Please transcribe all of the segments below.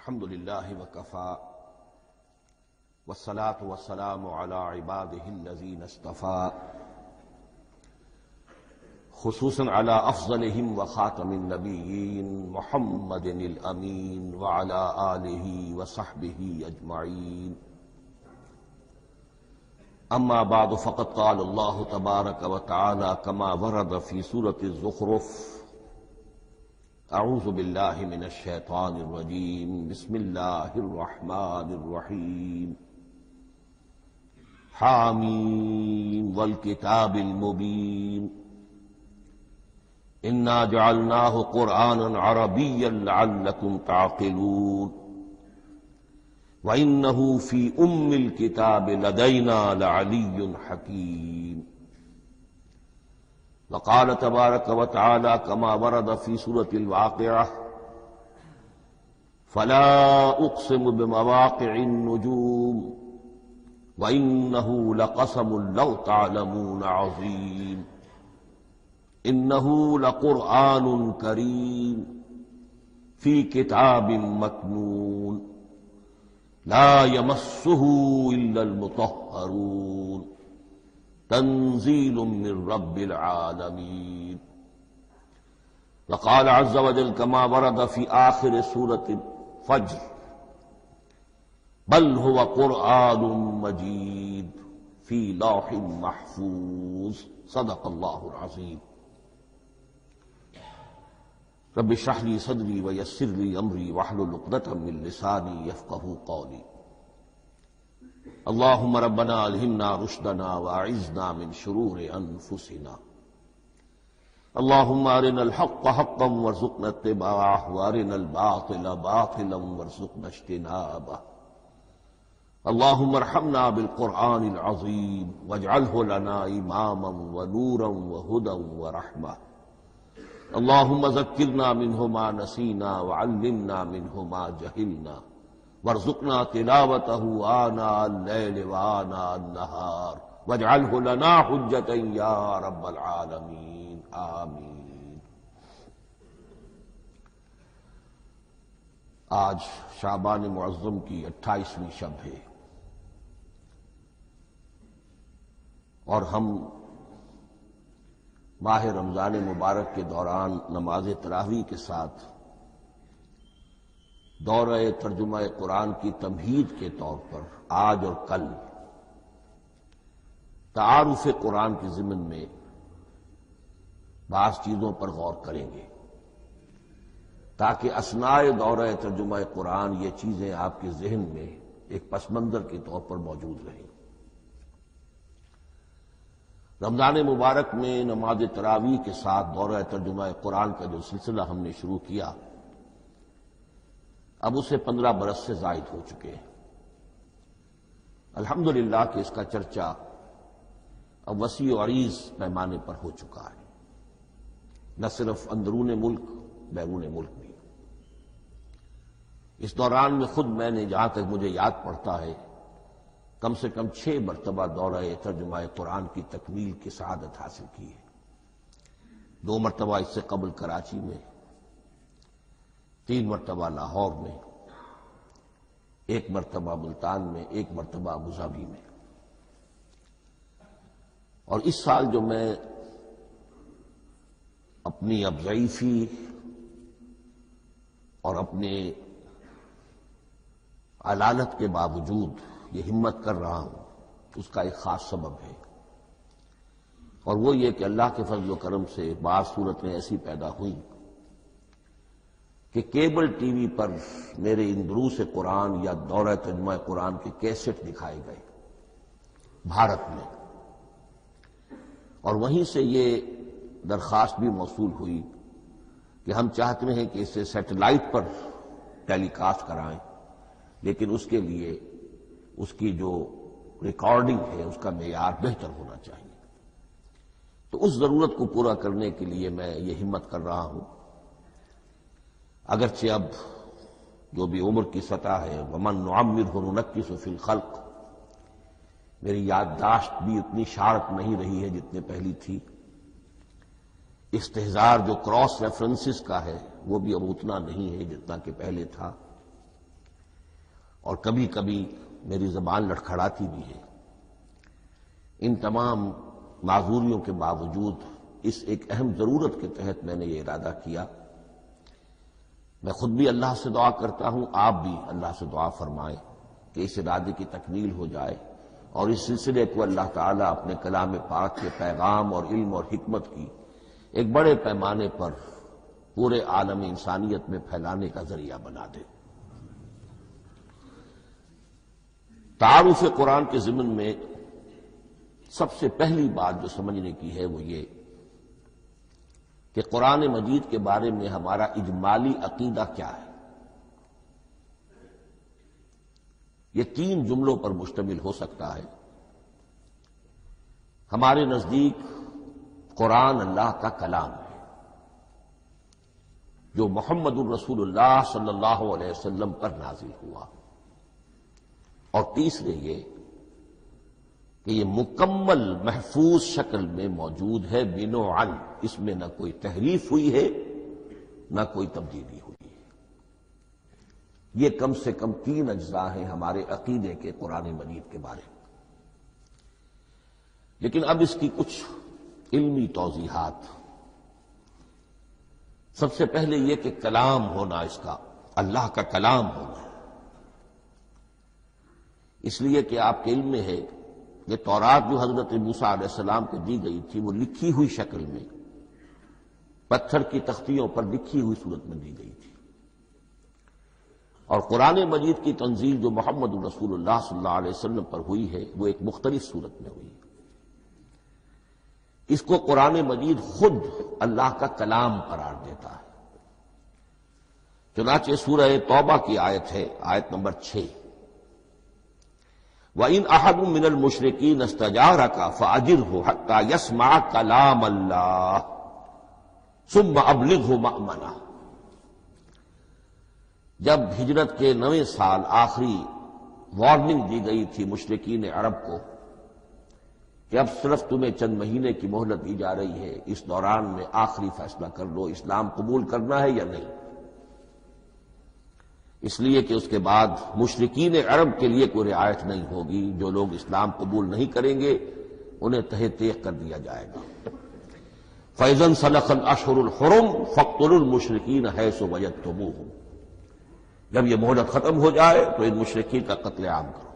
الحمد لله وكفى والصلاة والسلام على عباده الذين اصطفى خصوصا على أفضلهم وخاتم النبيين محمد الأمين وعلى آله وصحبه أجمعين. أما بعد فقد قال الله تبارك وتعالى كما ورد في سورة الزخرف: اعوذ باللہ من الشیطان الرجیم بسم اللہ الرحمن الرحیم حامیم والکتاب المبین انا جعلناہ قرآنا عربیا لعلکم تعقلون وانہ فی الکتاب لدینا لعلی حکیم. وقال تبارک وتعالی کما ورد فی سورة الواقعہ: فلا اقسم بمواقع النجوم وانہ لقسم لو تعلمون عظیم انہ لقرآن کریم فی کتاب مکنون لا یمسہ الا المطہرون تنزیل من رب العالمین. وقال عز وجل كما ورد في آخر سورة الفجر: بل هو قرآن مجید في لوح محفوظ. صدق اللہ العظیم. رب اشرح لي صدری ويسر لي امری واحلل عقدۃ من لسانی يفقهوا قولی. اللهم ربنا الہمنا رشدنا واعذنا من شرور انفسنا. اللهم ارنا الحق حقا وارزقنا اتباعه وارنا الباطل باطلا وارزقنا اجتنابه. اللهم ارحمنا بالقرآن العظيم واجعله لنا اماما ونورا وهدى ورحمة. اللهم ذكرنا منه ما نسينا وعلمنا منه ما جهلنا وارزقنا تلاوته آناء الليل وآناء النهار واجعله لنا حجة يا رب العالمين آمين. آج شعبان معظم کی 28ویں شب ہے اور ہم ماہ رمضان مبارک کے دوران نماز تراویح کے ساتھ دورہ ترجمہ قرآن کی تمہید کے طور پر آج اور کل تعارف قرآن کے ضمن میں بعض چیزوں پر غور کریں گے تاکہ اثناء دورہ ترجمہ قرآن یہ چیزیں آپ کے ذہن میں ایک پس منظر کے طور پر موجود رہیں. رمضان مبارک میں نماز تراویح کے ساتھ دورہ ترجمہ قرآن کا جو سلسلہ ہم نے شروع کیا اب اسے 15 برس سے زائد ہو چکے ہیں. الحمدللہ کہ اس کا چرچا اب وسیع و عریض پیمانے پر ہو چکا ہے، نہ صرف اندرون ملک بیرون ملک بھی. اس دوران میں خود میں نے جہاں تک مجھے یاد پڑتا ہے کم سے کم 6 مرتبہ دورہ ترجمہ قرآن کی تکمیل کی سعادت حاصل کی ہے. 2 مرتبہ اس سے قبل کراچی میں، 3 مرتبہ لاہور میں، 1 مرتبہ ملتان میں، 1 مرتبہ ابوظہبی میں. اور اس سال جو میں اپنی اب ضعیفی اور اپنے علالت کے باوجود یہ ہمت کر رہا ہوں اس کا ایک خاص سبب ہے، اور وہ یہ کہ اللہ کے فضل و کرم سے بعض صورتیں ایسی پیدا ہوئیں کہ کیبل ٹی وی پر میرے ان دروس قرآن یا دورہ ترجمہ قرآن کے کیسٹ دکھائے گئے بھارت میں، اور وہیں سے یہ درخواست بھی موصول ہوئی کہ ہم چاہتے ہیں کہ اسے سیٹلائٹ پر ٹیلی کاسٹ کرائیں، لیکن اس کے لیے اس کی جو ریکارڈنگ ہے اس کا معیار بہتر ہونا چاہیے. تو اس ضرورت کو پورا کرنے کے لیے میں یہ ہمت کر رہا ہوں. اگرچہ اب جو بھی عمر کی سطح ہے ومن نعمرہ ننکسہ فی الخلق، میری یادداشت بھی اتنی شارپ نہیں رہی ہے جتنے پہلی تھی. استحضار جو کراس ریفرنسز کا ہے وہ بھی اب اتنا نہیں ہے جتنا کہ پہلے تھا. اور کبھی کبھی میری زبان لڑکھڑاتی بھی ہے۔ ان تمام معذوریوں کے باوجود اس ایک اہم ضرورت کے تحت میں نے یہ ارادہ کیا۔ میں خود بھی اللہ سے دعا کرتا ہوں، آپ بھی اللہ سے دعا فرمائیں کہ اس ارادے کی تکمیل ہو جائے اور اس سلسلے کو اللہ تعالیٰ اپنے کلام پاک کے پیغام اور علم اور حکمت کی ایک بڑے پیمانے پر پورے عالم انسانیت میں پھیلانے کا ذریعہ بنا دے۔ تعارف قرآن کے ضمن میں سب سے پہلی بات جو سمجھنے کی ہے وہ یہ کہ قرآن مجید کے بارے میں ہمارا اجمالی عقیدہ کیا ہے۔ یہ 3 جملوں پر مشتمل ہو سکتا ہے۔ ہمارے نزدیک قرآن اللہ کا کلام ہے جو محمد الرسول اللہ صلی اللہ علیہ وسلم پر نازل ہوا، اور تیسرے یہ کہ یہ مکمل محفوظ شکل میں موجود ہے، بنوعاً، اس میں نہ کوئی تحریف ہوئی ہے نہ کوئی تبدیلی ہوئی ہے۔ یہ کم سے کم 3 اجزاء ہیں ہمارے عقیدے کے قرآن مجید کے بارے میں۔ لیکن اب اس کی کچھ علمی توضیحات۔ سب سے پہلے یہ کہ کلام ہونا، اس کا اللہ کا کلام ہونا، اس لیے کہ آپ کے علم میں ہے کہ تورات جو حضرت موسیٰ علیہ السلام کو دی گئی تھی وہ لکھی ہوئی شکل میں پتھر کی تختیوں پر لکھی ہوئی صورت میں دی گئی تھی، اور قرآن مجید کی تنزیل جو محمد رسول اللہ صلی اللہ علیہ وسلم پر ہوئی ہے وہ ایک مختلف صورت میں ہوئی ہے۔ اس کو قرآن مجید خود اللہ کا کلام قرار دیتا ہے۔ چنانچہ سورہ توبہ کی آیت ہے، آیت نمبر 6، وَإِنْ أَحَدٌ مِّنَ الْمُشْرِكِينَ اسْتَجَارَكَ فَأَجِرْهُ حَتَّى يَسْمَعَ كَلَامَ اللَّهِ ثُمَّ أَبْلِغْهُ مَأْمَنَهُ۔ جب ہجرت کے 9ویں سال آخری وارننگ دی گئی تھی مشرکین عرب کو کہ اب صرف تمہیں چند مہینے کی مہلت دی جا رہی ہے، اس دوران میں آخری فیصلہ کر لو اسلام قبول کرنا ہے یا نہیں، اس لیے کہ اس کے بعد مشرکین عرب کے لیے کوئی رعایت نہیں ہوگی، جو لوگ اسلام قبول نہیں کریں گے انہیں تہہ تیغ کر دیا جائے گا۔ فَإِذَا انْسَلَخَ الْأَشْهُرُ الْحُرُمُ فَاقْتُلُوا الْمُشْرِكِينَ حَيْثُ وَجَدتُّمُوهُمْ۔ جب یہ مہلت ختم ہو جائے تو ان مشرکین کا قتل عام کرو۔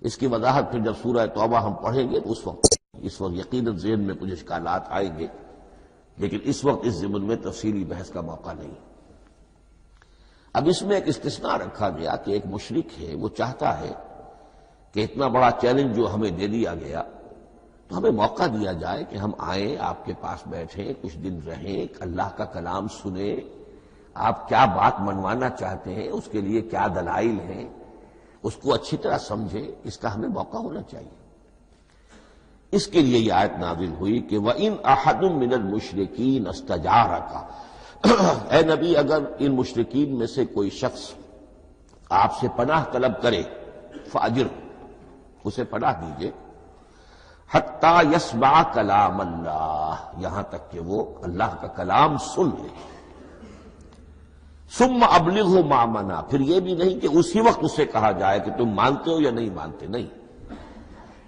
اس کی وضاحت پھر جب سورہ توبہ ہم پڑھیں گے تو اس وقت یقیناً ذہن میں کچھ اشکالات آئیں گے، لیکن اس وقت اس ضمن میں تفصیلی بحث کا موقع نہیں۔ اب اس میں ایک استثناء رکھا گیا کہ ایک مشرک ہے، وہ چاہتا ہے کہ اتنا بڑا چیلنج جو ہمیں دے دیا گیا تو ہمیں موقع دیا جائے کہ ہم آئیں، آپ کے پاس بیٹھیں، کچھ دن رہیں، اللہ کا کلام سنیں، آپ کیا بات منوانا چاہتے ہیں، اس کے لیے کیا دلائل ہیں، اس کو اچھی طرح سمجھیں، اس کا ہمیں موقع ہونا چاہیے۔ اس کے لیے یہ آیت نازل ہوئی کہ وَإِنْ أَحَدٌ مِّنَ الْمُشْرِكِينَ اسْتَجَارَكَ، اے نبی اگر ان مشرکین میں سے کوئی شخص آپ سے پناہ طلب کرے، فَأَجِرْهُ، اسے پناہ دیجئے، حَتَّى يَسْمَعَ كَلَامَ اللَّهِ، یہاں تک کہ وہ اللہ کا کلام سن لے۔ ثم ابلغه مأمنا، پھر یہ بھی نہیں کہ اسی وقت اسے کہا جائے کہ تم مانتے ہو یا نہیں مانتے، نہیں،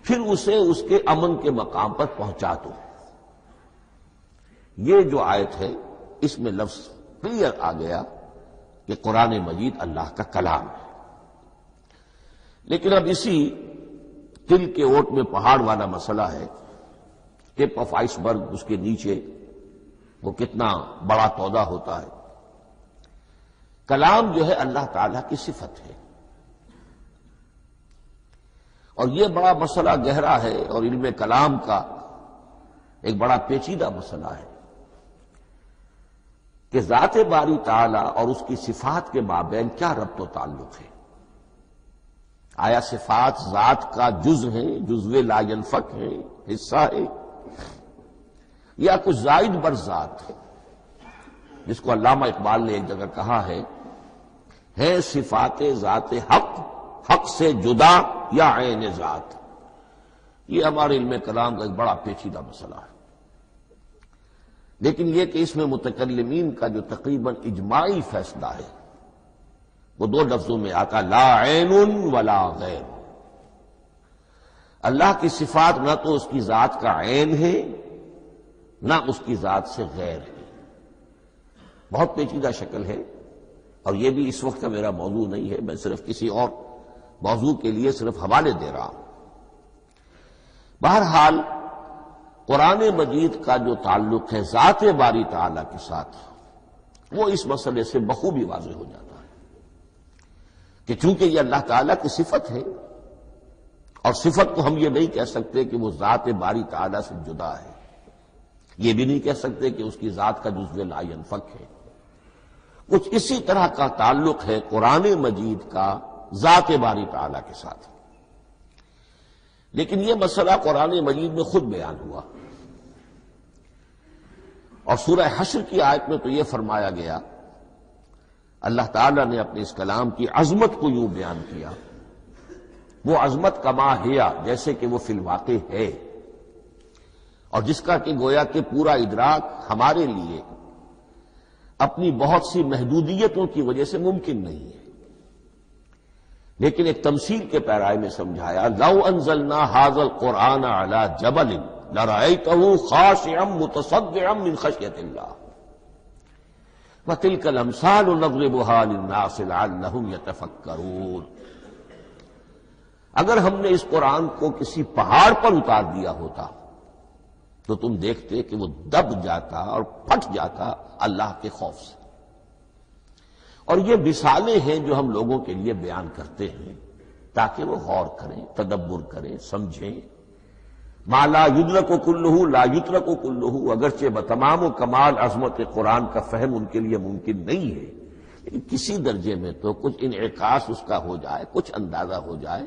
پھر اسے اس کے امن کے مقام پر پہنچا دو۔ یہ جو آیت ہے اس میں لفظ کلیئر آ گیا کہ قرآن مجید اللہ کا کلام ہے۔ لیکن اب اسی تل کے اوٹ میں پہاڑ والا مسئلہ ہے، ٹپ آف آئس برگ، اس کے نیچے وہ کتنا بڑا تودا ہوتا ہے۔ کلام جو ہے اللہ تعالیٰ کی صفت ہے، اور یہ بڑا مسئلہ گہرا ہے، اور علم کلام کا ایک بڑا پیچیدہ مسئلہ ہے کہ ذات باری تعالیٰ اور اس کی صفات کے مابین کیا ربط و تعلق ہے۔ آیا صفات ذات کا جز ہیں، جزو لا ینفک ہے، حصہ ہے، یا کچھ زائد بر ذات ہے، جس کو علامہ اقبال نے ایک جگہ کہا ہے صفات ذات حق، حق سے جدا یا عین ذات۔ یہ ہمارے علم کلام کا ایک بڑا پیچیدہ مسئلہ ہے، لیکن یہ کہ اس میں متکلمین کا جو تقریباً اجماعی فیصلہ ہے وہ دو لفظوں میں آتا لا عین ولا غیر. اللہ کی صفات نہ تو اس کی ذات کا عین ہے نہ اس کی ذات سے غیر ہے. بہت پیچیدہ شکل ہے، اور یہ بھی اس وقت کا میرا موضوع نہیں ہے، میں صرف کسی اور موضوع کے لیے صرف حوالے دے رہا ہوں. بہرحال قرآن مجید کا جو تعلق ہے ذات باری تعالی کے ساتھ، وہ اس مسئلے سے بخوبی واضح ہو جاتا ہے کہ چونکہ یہ اللہ تعالیٰ کی صفت ہے، اور صفت کو ہم یہ نہیں کہہ سکتے کہ وہ ذات باری تعالیٰ سے جدا ہے، یہ بھی نہیں کہہ سکتے کہ اس کی ذات کا جزو لا ينفک ہے. کچھ اسی طرح کا تعلق ہے قرآن مجید کا ذات باری تعالیٰ کے ساتھ. لیکن یہ مسئلہ قرآن مجید میں خود بیان ہوا، اور سورہ حشر کی آیت میں تو یہ فرمایا گیا، اللہ تعالیٰ نے اپنے اس کلام کی عظمت کو یوں بیان کیا، وہ عظمت کما ہیا، جیسے کہ وہ فی الواقع ہے، اور جس کا کہ گویا کہ پورا ادراک ہمارے لیے اپنی بہت سی محدودیتوں کی وجہ سے ممکن نہیں ہے. لیکن ایک تمثیل کے پیرائے میں سمجھایا، لو انزلنا هذا القرآن على جبل لرأيته خاشعا متصدعا من خشية الله وتلك الأمثال نضربها للناس لعلهم يتفكرون. اگر ہم نے اس قرآن کو کسی پہاڑ پر اتار دیا ہوتا تو تم دیکھتے کہ وہ دب جاتا اور پھٹ جاتا اللہ کے خوف سے. اور یہ مثالیں ہیں جو ہم لوگوں کے لیے بیان کرتے ہیں تاکہ وہ غور کریں، تدبر کریں، سمجھیں. ما لا یدرک کلہ لا یترک کلہ، اگرچہ بتمام و کمال عظمت قرآن کا فہم ان کے لیے ممکن نہیں ہے، لیکن کسی درجے میں تو کچھ انعکاس اس کا ہو جائے، کچھ اندازہ ہو جائے،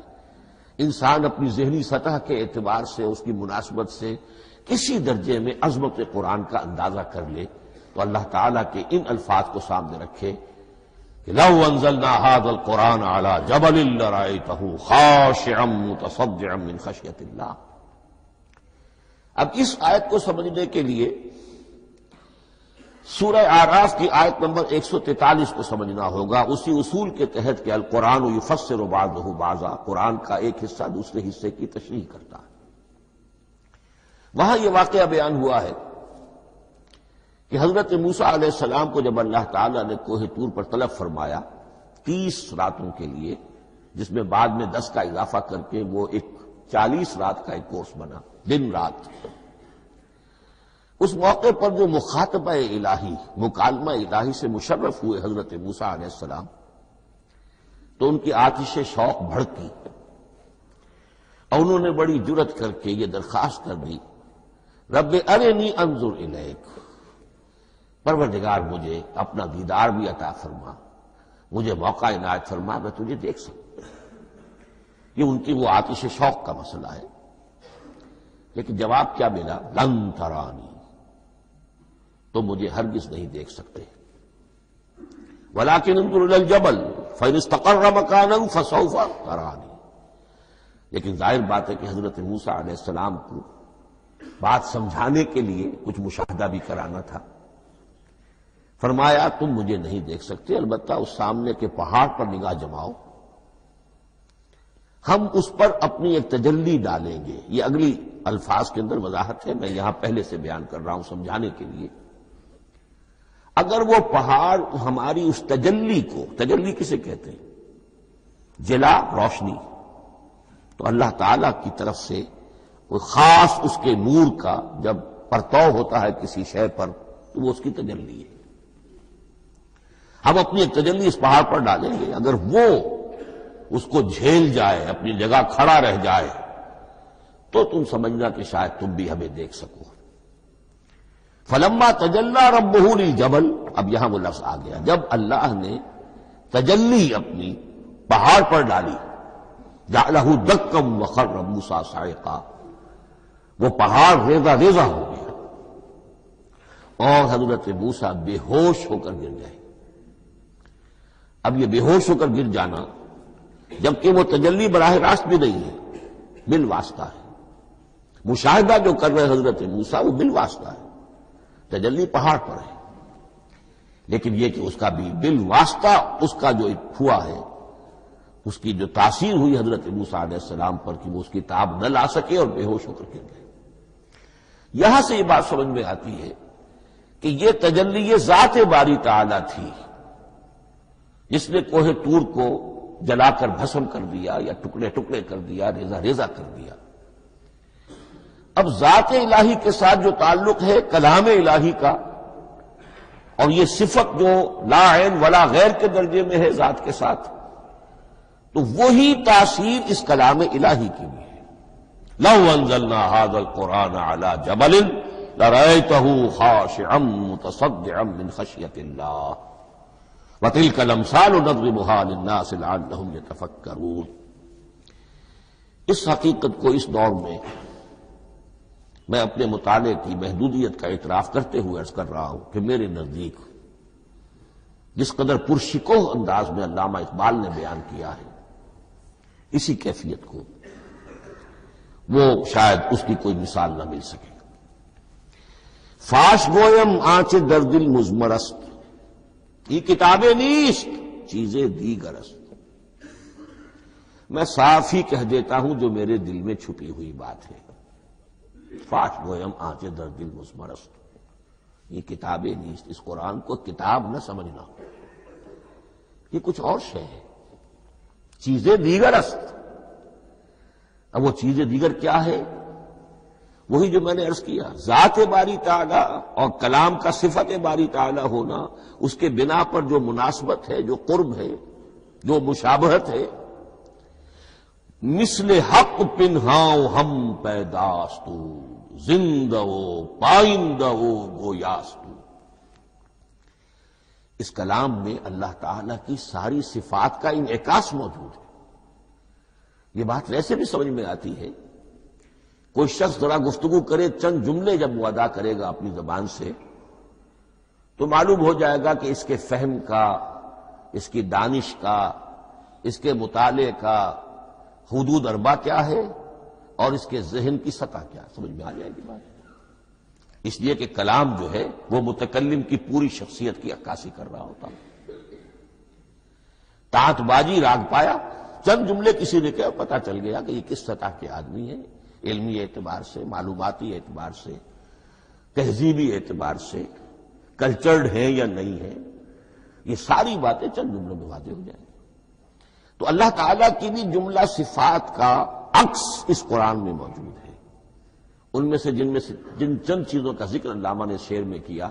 انسان اپنی ذہنی سطح کے اعتبار سے، اس کی مناسبت سے کسی درجے میں عظمت قرآن کا اندازہ کر لے تو اللہ تعالیٰ کے ان الفاظ کو سامنے رکھے کہ لو انزلنا هذا القرآن على جبل لرأيته خاشعا متصدعا من خشية الله. اب اس آیت کو سمجھنے کے لیے سورہ اعراف کی آیت نمبر 143 کو سمجھنا ہوگا، اسی اصول کے تحت کہ القرآن یفسر بعضہ بعضا، قرآن کا ایک حصہ دوسرے حصے کی تشریح کرتا ہے. وہاں یہ واقعہ بیان ہوا ہے کہ حضرت موسیٰ علیہ السلام کو جب اللہ تعالیٰ نے کوہ طور پر طلب فرمایا 30 راتوں کے لیے، جس میں بعد میں 10 کا اضافہ کر کے وہ ایک 40 رات کا ایک کورس بنا، دن رات. اس موقع پر جو مخاطبہ الہی، مکالمہ الہی سے مشرف ہوئے حضرت موسیٰ علیہ السلام، تو ان کی آتش شوق بھڑکی اور انہوں نے بڑی جرأت کر کے یہ درخواست کر دی، رب ارنی انظر الیک، پروردگار مجھے اپنا دیدار بھی عطا فرما، مجھے موقع عنایت فرما، میں تجھے دیکھ سکوں. یہ ان کی وہ آتش شوق کا مسئلہ ہے. لیکن جواب کیا ملا؟ لن ترانی، تو مجھے ہرگز نہیں دیکھ سکتے. ولکن انظر الی الجبل فإن استقر مکانہ فسوف ترانی. لیکن ظاہر بات ہے کہ حضرت موسیٰ علیہ السلام کو بات سمجھانے کے لیے کچھ مشاہدہ بھی کرانا تھا. فرمایا تم مجھے نہیں دیکھ سکتے، البتہ اس سامنے کے پہاڑ پر نگاہ جماؤ، ہم اس پر اپنی ایک تجلی ڈالیں گے. یہ اگلی الفاظ کے اندر وضاحت ہے، میں یہاں پہلے سے بیان کر رہا ہوں سمجھانے کے لیے. اگر وہ پہاڑ ہماری اس تجلی کو، تجلی کسے کہتے ہیں؟ جلا، روشنی. تو اللہ تعالی کی طرف سے کوئی خاص اس کے نور کا جب پرتو ہوتا ہے کسی شے پر تو وہ اس کی تجلی ہے. ہم اپنی ایک تجلی اس پہاڑ پر ڈالیں گے، اگر وہ اس کو جھیل جائے، اپنی جگہ کھڑا رہ جائے، تو تم سمجھنا کہ شاید تم بھی ہمیں دیکھ سکو. فلما تجلی ربہ للجبل، اب یہاں وہ لفظ آ گیا، جب اللہ نے تجلی اپنی پہاڑ پر ڈالی، جعلہ دکا وخر موسیٰ صعقا، وہ پہاڑ ریزہ ریزہ ہو گیا اور حضرت موسیٰ بے ہوش ہو کر گر گئے. اب یہ بے ہوش ہو کر گر جانا، جبکہ وہ تجلی براہ راست بھی نہیں ہے، بالواسطہ ہے. مشاہدہ جو کر رہے حضرت موسیٰ وہ بالواسطہ ہے، تجلی پہاڑ پر ہے. لیکن یہ کہ اس کا بھی بالواسطہ اس کا جو ہوا ہے، اس کی جو تاثیر ہوئی حضرت موسیٰ علیہ السلام پر کہ وہ اس کی تاب نہ لا سکے اور بے ہوش ہو کر گر گئے۔ یہاں سے یہ بات سمجھ میں آتی ہے کہ یہ تجلی ذات باری تعالی تھی جس نے کوہ طور کو جلا کر بھسم کر دیا یا ٹکڑے ٹکڑے کر دیا، ریزہ ریزہ کر دیا۔ اب ذات الہی کے ساتھ جو تعلق ہے کلام الہی کا، اور یہ صفت جو لا عین ولا غیر کے درجے میں ہے ذات کے ساتھ، تو وہی تاثیر اس کلام الہی کی بھی ہے۔ لو انزلنا هذا القرآن على جبل لرأيته خاشعا متصدعا من خشية الله وتلك الامثال نضربها للناس لعلهم يتفكرون۔ اس حقیقت کو اس دور میں میں اپنے مطالعے کی محدودیت کا اعتراف کرتے ہوئے عرض کر رہا ہوں کہ میرے نزدیک جس قدر پرشکوہ انداز میں علامہ اقبال نے بیان کیا ہے اسی کیفیت کو وہ شاید اس کی کوئی مثال نہ مل سکے۔ فاش گویم آنچ در دل مزمرست یہ کتابیں نیست چیزیں دیگرست، میں صاف ہی کہہ دیتا ہوں جو میرے دل میں چھپی ہوئی بات ہے۔ فاش گویم آنچ در دل مزمرست، یہ کتابیں نیست، اس قرآن کو کتاب نہ سمجھنا، یہ کچھ اور شے ہے، چیزیں دیگر است۔ اب وہ چیزیں دیگر کیا ہے؟ وہی جو میں نے عرض کیا، ذات باری تعالی اور کلام کا صفت باری تعالی ہونا، اس کے بنا پر جو مناسبت ہے، جو قرب ہے، جو مشابہت ہے۔ مثل حق پنہاؤ ہم پیداستو زندہ پائندہ گویاستو، اس کلام میں اللہ تعالی کی ساری صفات کا انعکاس موجود ہے۔ یہ بات ویسے بھی سمجھ میں آتی ہے، کوئی شخص ذرا گفتگو کرے، چند جملے جب وہ ادا کرے گا اپنی زبان سے تو معلوم ہو جائے گا کہ اس کے فہم کا، اس کی دانش کا، اس کے مطالعے کا حدود اربع کیا ہے اور اس کے ذہن کی سطح کیا، سمجھ میں آ جائے گی بات۔ اس لیے کہ کلام جو ہے وہ متکلم کی پوری شخصیت کی عکاسی کر رہا ہوتا ہے۔ تانت بازی راگ پایا، چند جملے کسی نے کہا، پتہ چل گیا کہ یہ کس سطح کے آدمی ہیں، علمی اعتبار سے، معلوماتی اعتبار سے، تہذیبی اعتبار سے، کلچرڈ ہیں یا نہیں ہیں، یہ ساری باتیں چند جملوں میں واضح ہو جائیں گی۔ تو اللہ تعالیٰ کی بھی جملہ صفات کا عکس اس قرآن میں موجود ہے۔ ان میں سے جن چند چیزوں کا ذکر علامہ نے شعر میں کیا،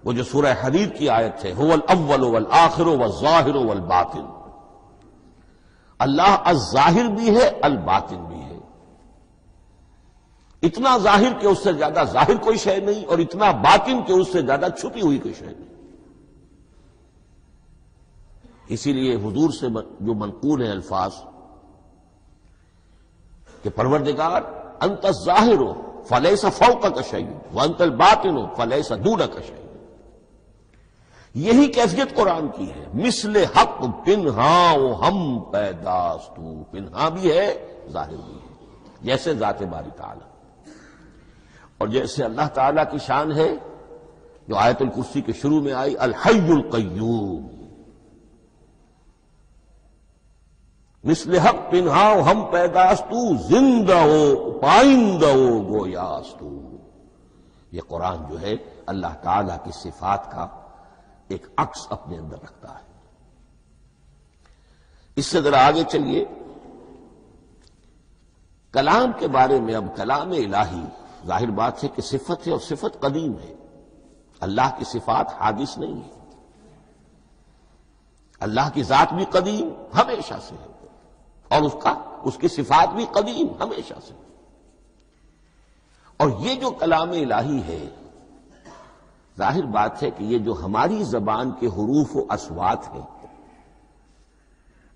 وہ جو سورہ حدید کی آیت ہے، هو الاول والآخر والظاہر والباطن، اللہ الظاہر بھی ہے الباطن بھی ہے، اتنا ظاہر کہ اس سے زیادہ ظاہر کوئی شے نہیں، اور اتنا باطن کہ اس سے زیادہ چھپی ہوئی کوئی شے نہیں۔ اسی لیے حضور سے جو منقول ہیں الفاظ کہ پروردگار انت الظاہر فلیس فوقک شیء وانت الباطن فلیس دونک شیء، یہی کیفیت قرآن کی ہے۔ مثل حق پنہاؤ ہم پیداستو، پنہا بھی ہے ظاہر بھی ہے، جیسے ذات باری تعالی اور جیسے اللہ تعالی کی شان ہے جو آیت الکرسی کے شروع میں آئی، الحی القیوم، مثل حق پنہاؤ ہم پیداستو زندہ ہو پائندہ ہو گویاستو، یہ قرآن جو ہے اللہ تعالی کی صفات کا ایک عکس اپنے اندر رکھتا ہے۔ اس سے ذرا آگے چلیے، کلام کے بارے میں۔ اب کلام الہی ظاہر بات ہے کہ صفت ہے، اور صفت قدیم ہے، اللہ کی صفات حادث نہیں ہے، اللہ کی ذات بھی قدیم ہمیشہ سے ہے، اور اس کی صفات بھی قدیم ہمیشہ سے۔ اور یہ جو کلام الہی ہے، ظاہر بات ہے کہ یہ جو ہماری زبان کے حروف و اصوات ہیں،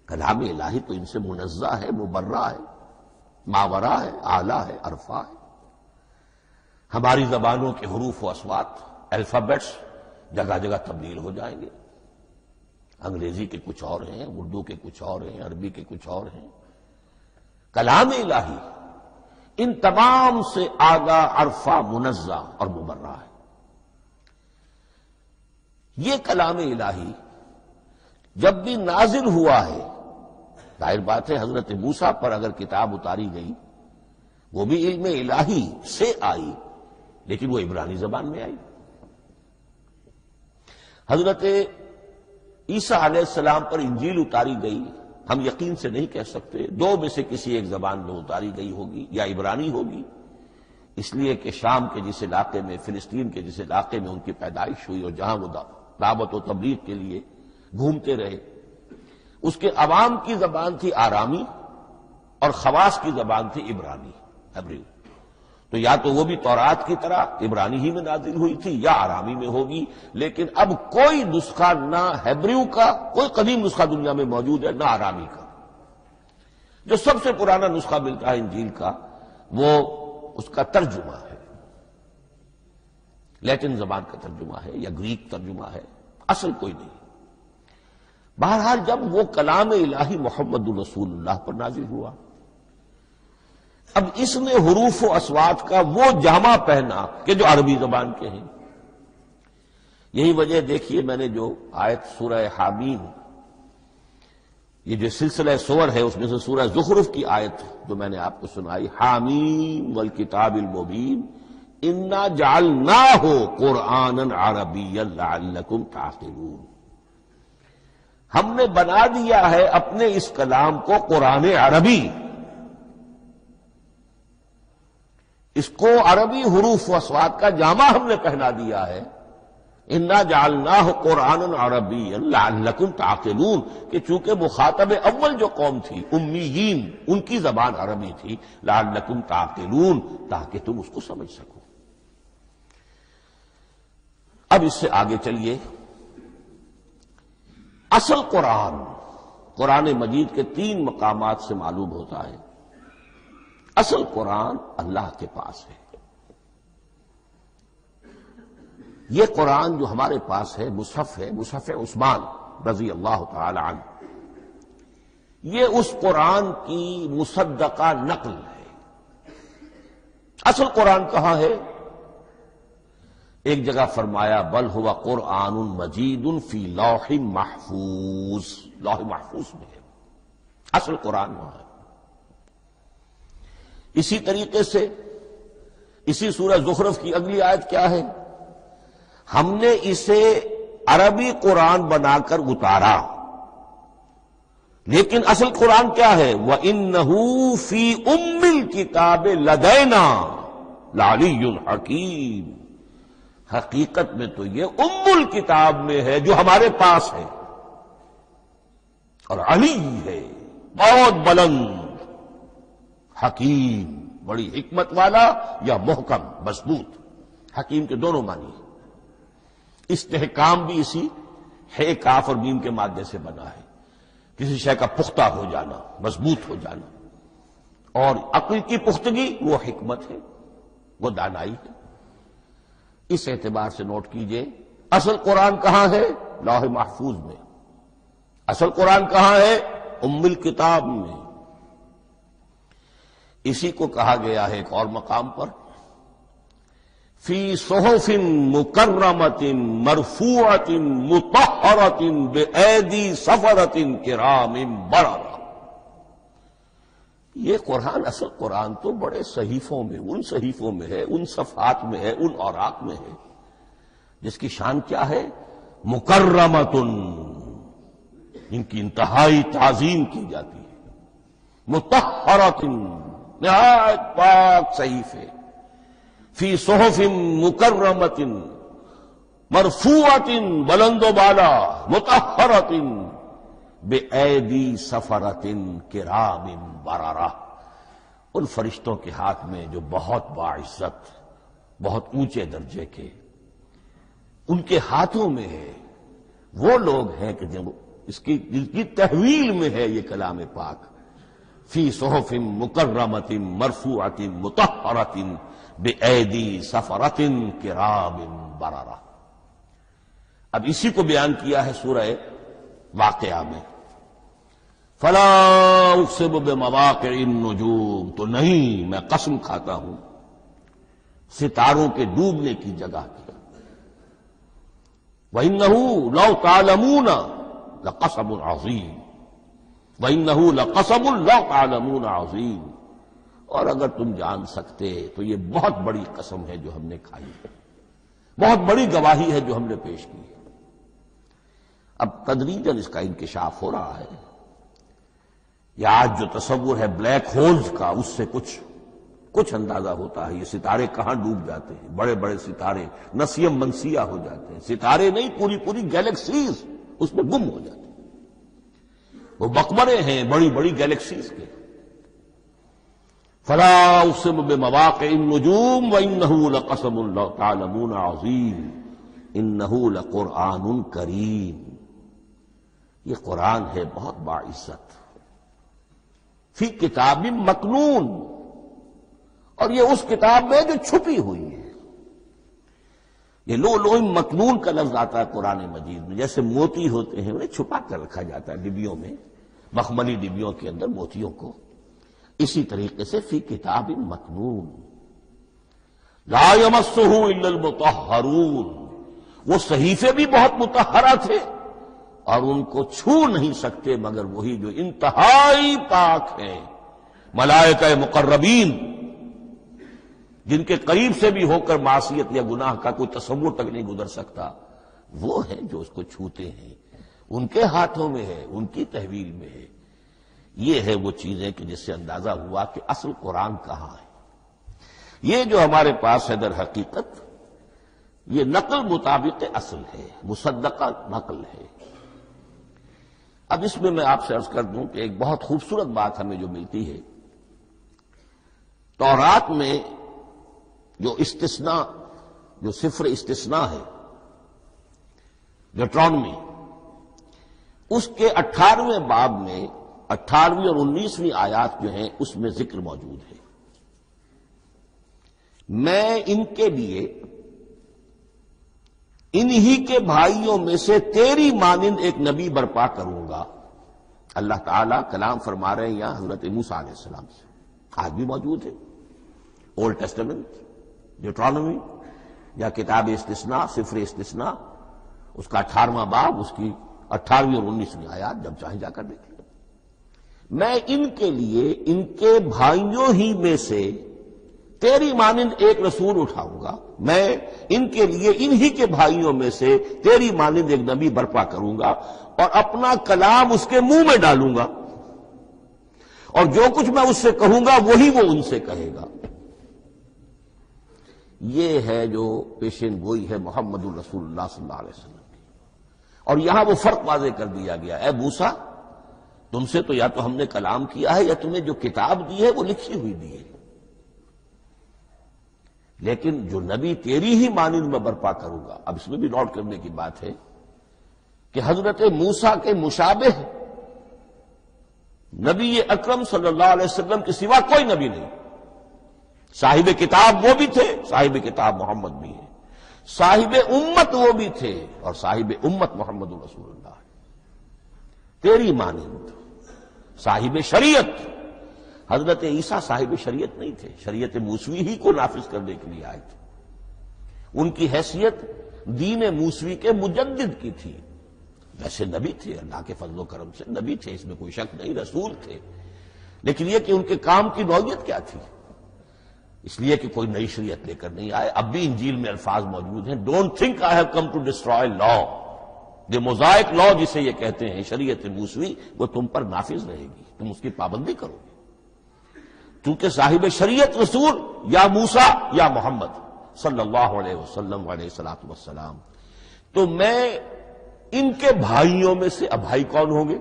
کلام الہی تو ان سے منزہ ہے، مبرہ ہے، ماورا ہے، اعلیٰ ہے، عرفہ ہے۔ ہماری زبانوں کے حروف و اصوات، الفابیٹس جگہ جگہ تبدیل ہو جائیں گے، انگریزی کے کچھ اور ہیں، اردو کے کچھ اور ہیں، عربی کے کچھ اور ہیں۔ کلام الہی ان تمام سے آگاہ، عرفہ، منزہ اور مبرہ ہے۔ یہ کلام الہی جب بھی نازل ہوا ہے، ظاہر بات ہے حضرت موسیٰ پر اگر کتاب اتاری گئی وہ بھی علم الہی سے آئی، لیکن وہ عبرانی زبان میں آئی۔ حضرت عیسیٰ علیہ السلام پر انجیل اتاری گئی، ہم یقین سے نہیں کہہ سکتے، دو میں سے کسی ایک زبان میں اتاری گئی ہوگی، یا عبرانی ہوگی، اس لیے کہ شام کے جس علاقے میں، فلسطین کے جس علاقے میں ان کی پیدائش ہوئی اور جہاں وہ دعوت و تبلیغ کے لیے گھومتے رہے، اس کے عوام کی زبان تھی آرامی اور خواص کی زبان تھی عبرانی، ہیبریو۔ تو یا تو وہ بھی تورات کی طرح عبرانی ہی میں نازل ہوئی تھی یا آرامی میں ہوگی، لیکن اب کوئی نسخہ نہ ہیبریو کا، کوئی قدیم نسخہ دنیا میں موجود ہے، نہ آرامی کا۔ جو سب سے پرانا نسخہ ملتا ہے انجیل کا وہ اس کا ترجمہ ہے، لیٹن زبان کا ترجمہ ہے یا گریک ترجمہ ہے، اصل کوئی نہیں۔ بہرحال جب وہ کلام الہی محمد رسول اللہ پر نازل ہوا، اب اس نے حروف و اصوات کا وہ جامہ پہنا کہ جو عربی زبان کے ہیں۔ یہی وجہ دیکھیے، میں نے جو آیت سورہ حامیم، یہ جو سلسلہ سور ہے اس میں سے سورہ زخرف کی آیت جو میں نے آپ کو سنائی، حامیم والکتاب المبین انا جعلناہ قرآنا عربیا لعلکم تعقلون، ہم نے بنا دیا ہے اپنے اس کلام کو قرآن عربی، اس کو عربی حروف و اصوات کا جامہ ہم نے پہنا دیا ہے، انا جعلناہ قرآنا عربیا لعلکم تعقلون، کہ چونکہ مخاطب اول جو قوم تھی امیین، ان کی زبان عربی تھی، لعلکم تعقلون، تاکہ تم اس کو سمجھ سکو۔ اب اس سے آگے چلیے، اصل قرآن مجید کے 3 مقامات سے معلوم ہوتا ہے، اصل قرآن اللہ کے پاس ہے۔ یہ قرآن جو ہمارے پاس ہے مصحف عثمان رضی اللہ تعالی عنہ، یہ اس قرآن کی مصدقہ نقل ہے۔ اصل قرآن کہاں ہے؟ ایک جگہ فرمایا بل ہوا قرآن مجید فی لوح محفوظ، لوح محفوظ میں ہے، اصل قرآن وہاں ہے۔ اسی طریقے سے اسی سورہ زخرف کی اگلی آیت کیا ہے؟ ہم نے اسے عربی قرآن بنا کر اتارا، لیکن اصل قرآن کیا ہے؟ وَإِنَّهُ فِي أُمِّ الْكِتَابِ لَدَيْنَا لَعَلِيٌّ حَكِيمٌ، حقیقت میں تو یہ ام الکتاب میں ہے جو ہمارے پاس ہے، اور علی ہے، بہت بلند، حکیم، بڑی حکمت والا، یا محکم مضبوط۔ حکیم کے دونوں معنی ہیں، استحکام بھی اسی ہے کاف اور میم کے مادے سے بنا ہے، کسی شے کا پختہ ہو جانا، مضبوط ہو جانا، اور عقل کی پختگی وہ حکمت ہے، وہ دانائی ہے۔ اس اعتبار سے نوٹ کیجئے، اصل قرآن کہاں ہے؟ لوح محفوظ میں۔ اصل قرآن کہاں ہے؟ ام الکتاب میں۔ اسی کو کہا گیا ہے ایک اور مقام پر، فی صحف مکرمۃ مرفوعۃ مطہرۃ بأیدی سفرۃ کرام بررہ۔ یہ قرآن، اصل قرآن تو بڑے صحیفوں میں، ان صحیفوں میں ہے، ان صفحات میں ہے، ان اوراق میں ہے، جس کی شان کیا ہے؟ مکرمۃ، ان کی انتہائی تعظیم کی جاتی ہے، مطہرۃ، نہایت پاک صحیفے، فی صحف مکرمۃ، مرفوعۃ، بلند و بالا، مطہرۃ، بِأَيْدِي سَفَرَةٍ كِرَامٍ بَرَرَةٍ، ان فرشتوں کے ہاتھ میں جو بہت باعزت، بہت اونچے درجے کے، ان کے ہاتھوں میں ہے۔ وہ لوگ ہیں کہ جن کی تحویل میں ہے یہ کلام پاک، فی صحف مکرمۃ مرفوعۃ مطہرۃ بِأَيْدِي سَفَرَةٍ كِرَامٍ بَرَرَةٍ۔ اب اسی کو بیان کیا ہے سورہ واقعہ میں، فلا اقسم بمواقع النجوم، تو نہیں، میں قسم کھاتا ہوں ، ستاروں کے ڈوبنے کی جگہ کی۔ وَإِنَّهُ لَوْ تَعْلَمُونَ لَقَسَمٌ عَظِيمٌ وَإِنَّهُ لَقَسَمٌ لَوْ تَعْلَمُونَ عَظِيمٌ، اور اگر تم جان سکتے تو یہ بہت بڑی قسم ہے جو ہم نے کھائی ہے، بہت بڑی گواہی ہے جو ہم نے پیش کی ہے۔ اب تدریجاً اس کا انکشاف ہو رہا ہے۔ یہ آج جو تصور ہے بلیک ہولز کا، اس سے کچھ اندازہ ہوتا ہے یہ ستارے کہاں ڈوب جاتے ہیں، بڑے بڑے ستارے نسیم منسیہ ہو جاتے ہیں، ستارے نہیں پوری گیلیکسیز اس میں گم ہو جاتے ہیں، وہ مقبرے ہیں بڑی بڑی گیلیکسیز کے۔ فلا اقسم بمواقع النجوم وانه لقسم لو تعلمون عظیم انه لقرآن کریم، یہ قرآن ہے بہت باعزت، فی کتاب مکنون، اور یہ اس کتاب میں جو چھپی ہوئی ہے۔ یہ لوح مکنون کا لفظ آتا ہے قرآن مجید میں، جیسے موتی ہوتے ہیں انہیں چھپا کر رکھا جاتا ہے ڈبیوں میں، مخملی ڈبیوں کے اندر موتیوں کو، اسی طریقے سے فی کتاب مکنون لا یمسہ الا المطہرون، وہ صحیفے بھی بہت مطہرہ تھے اور ان کو چھو نہیں سکتے مگر وہی جو انتہائی پاک ہیں، ملائکہ مقربین، جن کے قریب سے بھی ہو کر معصیت یا گناہ کا کوئی تصور تک نہیں گزر سکتا، وہ ہیں جو اس کو چھوتے ہیں، ان کے ہاتھوں میں ہے، ان کی تحویل میں ہے۔ یہ ہے وہ چیزیں کہ جس سے اندازہ ہوا کہ اصل قرآن کہاں ہے۔ یہ جو ہمارے پاس ہے در حقیقت یہ نقل مطابق اصل ہے، مصدقہ نقل ہے۔ اب اس میں آپ سے عرض کر دوں کہ ایک بہت خوبصورت بات ہمیں جو ملتی ہے، تورات میں جو استثناء، جو صفر استثناء ہے ڈیوٹرانومی، اس کے 18ویں باب میں 18ویں اور 19ویں آیات جو ہیں اس میں ذکر موجود ہے، میں ان کے لیے انہی کے بھائیوں میں سے تیری مانند ایک نبی برپا کروں گا۔ اللہ تعالیٰ کلام فرما رہے ہیں یہاں حضرت موسیٰ علیہ السلام سے، آج بھی موجود ہے اولڈ ٹیسٹمنٹ، ڈیوٹرانومی یا کتاب استثناء، صفر استثناء، اس کا 18واں باب، اس کی 18ویں اور 19ویں آیات جب چاہیں جا کر دیکھیں۔ میں ان کے لیے ان کے بھائیوں ہی میں سے تیری مانند ایک رسول اٹھاؤں گا، میں ان کے لیے انہی کے بھائیوں میں سے تیری مانند ایک نبی برپا کروں گا اور اپنا کلام اس کے منہ میں ڈالوں گا، اور جو کچھ میں اس سے کہوں گا وہی وہ ان سے کہے گا۔ یہ ہے جو پیشین گوئی ہے محمد الرسول اللہ صلی اللہ علیہ وسلم کی، اور یہاں وہ فرق واضح کر دیا گیا، اے موسیٰ تم سے تو یا تو ہم نے کلام کیا ہے یا تمہیں جو کتاب دی ہے وہ لکھی ہوئی دی ہے، لیکن جو نبی تیری ہی مانند میں برپا کروں گا۔ اب اس میں بھی نوٹ کرنے کی بات ہے کہ حضرت موسیٰ کے مشابہ نبی اکرم صلی اللہ علیہ وسلم کے سوا کوئی نبی نہیں۔ صاحب کتاب وہ بھی تھے، صاحب کتاب محمد بھی ہے، صاحب امت وہ بھی تھے، اور صاحب امت محمد رسول اللہ ہے، تیری مانند صاحب شریعت۔ حضرت عیسیٰ صاحب شریعت نہیں تھے، شریعت موسوی ہی کو نافذ کرنے کے لیے آئے تھے، ان کی حیثیت دین موسوی کے مجدد کی تھی، ویسے نبی تھے، اللہ کے فضل و کرم سے نبی تھے، اس میں کوئی شک نہیں، رسول تھے، لیکن یہ کہ ان کے کام کی نوعیت کیا تھی، اس لیے کہ کوئی نئی شریعت لے کر نہیں آئے۔ اب بھی انجیل میں الفاظ موجود ہیں، don't think I have come to destroy law, جو موزائک لا جسے یہ کہتے ہیں، شریعت موسوی، وہ تم پر نافذ رہے گی، تم اس کی پابندی کرو گے، چونکہ صاحب شریعت رسول یا موسیٰ یا محمد صلی اللہ علیہ وسلم علیہ الصلوۃ والسلام۔ تو میں ان کے بھائیوں میں سے، اب بھائی کون ہوں گے؟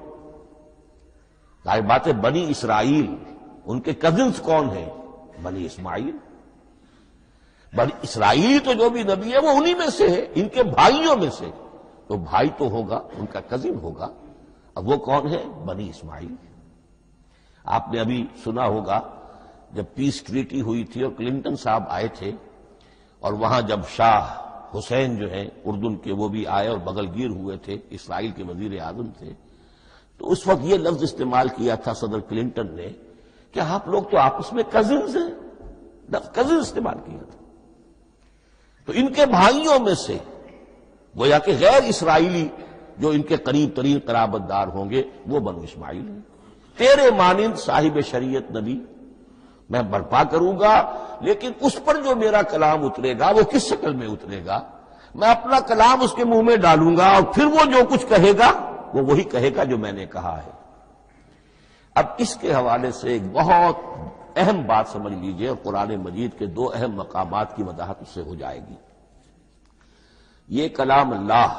ظاہر بات ہے بنی اسرائیل، ان کے کزنز کون ہیں؟ بنی اسماعیل۔ بنی اسرائیل تو جو بھی نبی ہے وہ انہی میں سے ہے، ان کے بھائیوں میں سے، تو بھائی تو ہوگا، ان کا کزن ہوگا، اب وہ کون ہے؟ بنی اسماعیل۔ آپ نے ابھی سنا ہوگا جب پیس ٹریٹی ہوئی تھی اور کلنٹن صاحب آئے تھے، اور وہاں جب شاہ حسین جو ہیں اردن کے وہ بھی آئے اور بغل گیر ہوئے تھے، اسرائیل کے وزیر اعظم تھے، تو اس وقت یہ لفظ استعمال کیا تھا صدر کلنٹن نے کہ آپ لوگ تو آپس میں کزنز ہیں، لفظ کزن استعمال کیا تھا۔ تو ان کے بھائیوں میں سے گویا کہ غیر اسرائیلی جو ان کے قریب ترین قرابت دار ہوں گے وہ بنو اسماعیل ہیں. تیرے مانند صاحب شریعت نبی میں برپا کروں گا، لیکن اس پر جو میرا کلام اترے گا وہ کس شکل میں اترے گا؟ میں اپنا کلام اس کے منہ میں ڈالوں گا اور پھر وہ جو کچھ کہے گا وہ وہی کہے گا جو میں نے کہا ہے. اب اس کے حوالے سے ایک بہت اہم بات سمجھ لیجئے، اور قرآن مجید کے دو اہم مقامات کی وضاحت اس سے ہو جائے گی. یہ کلام اللہ،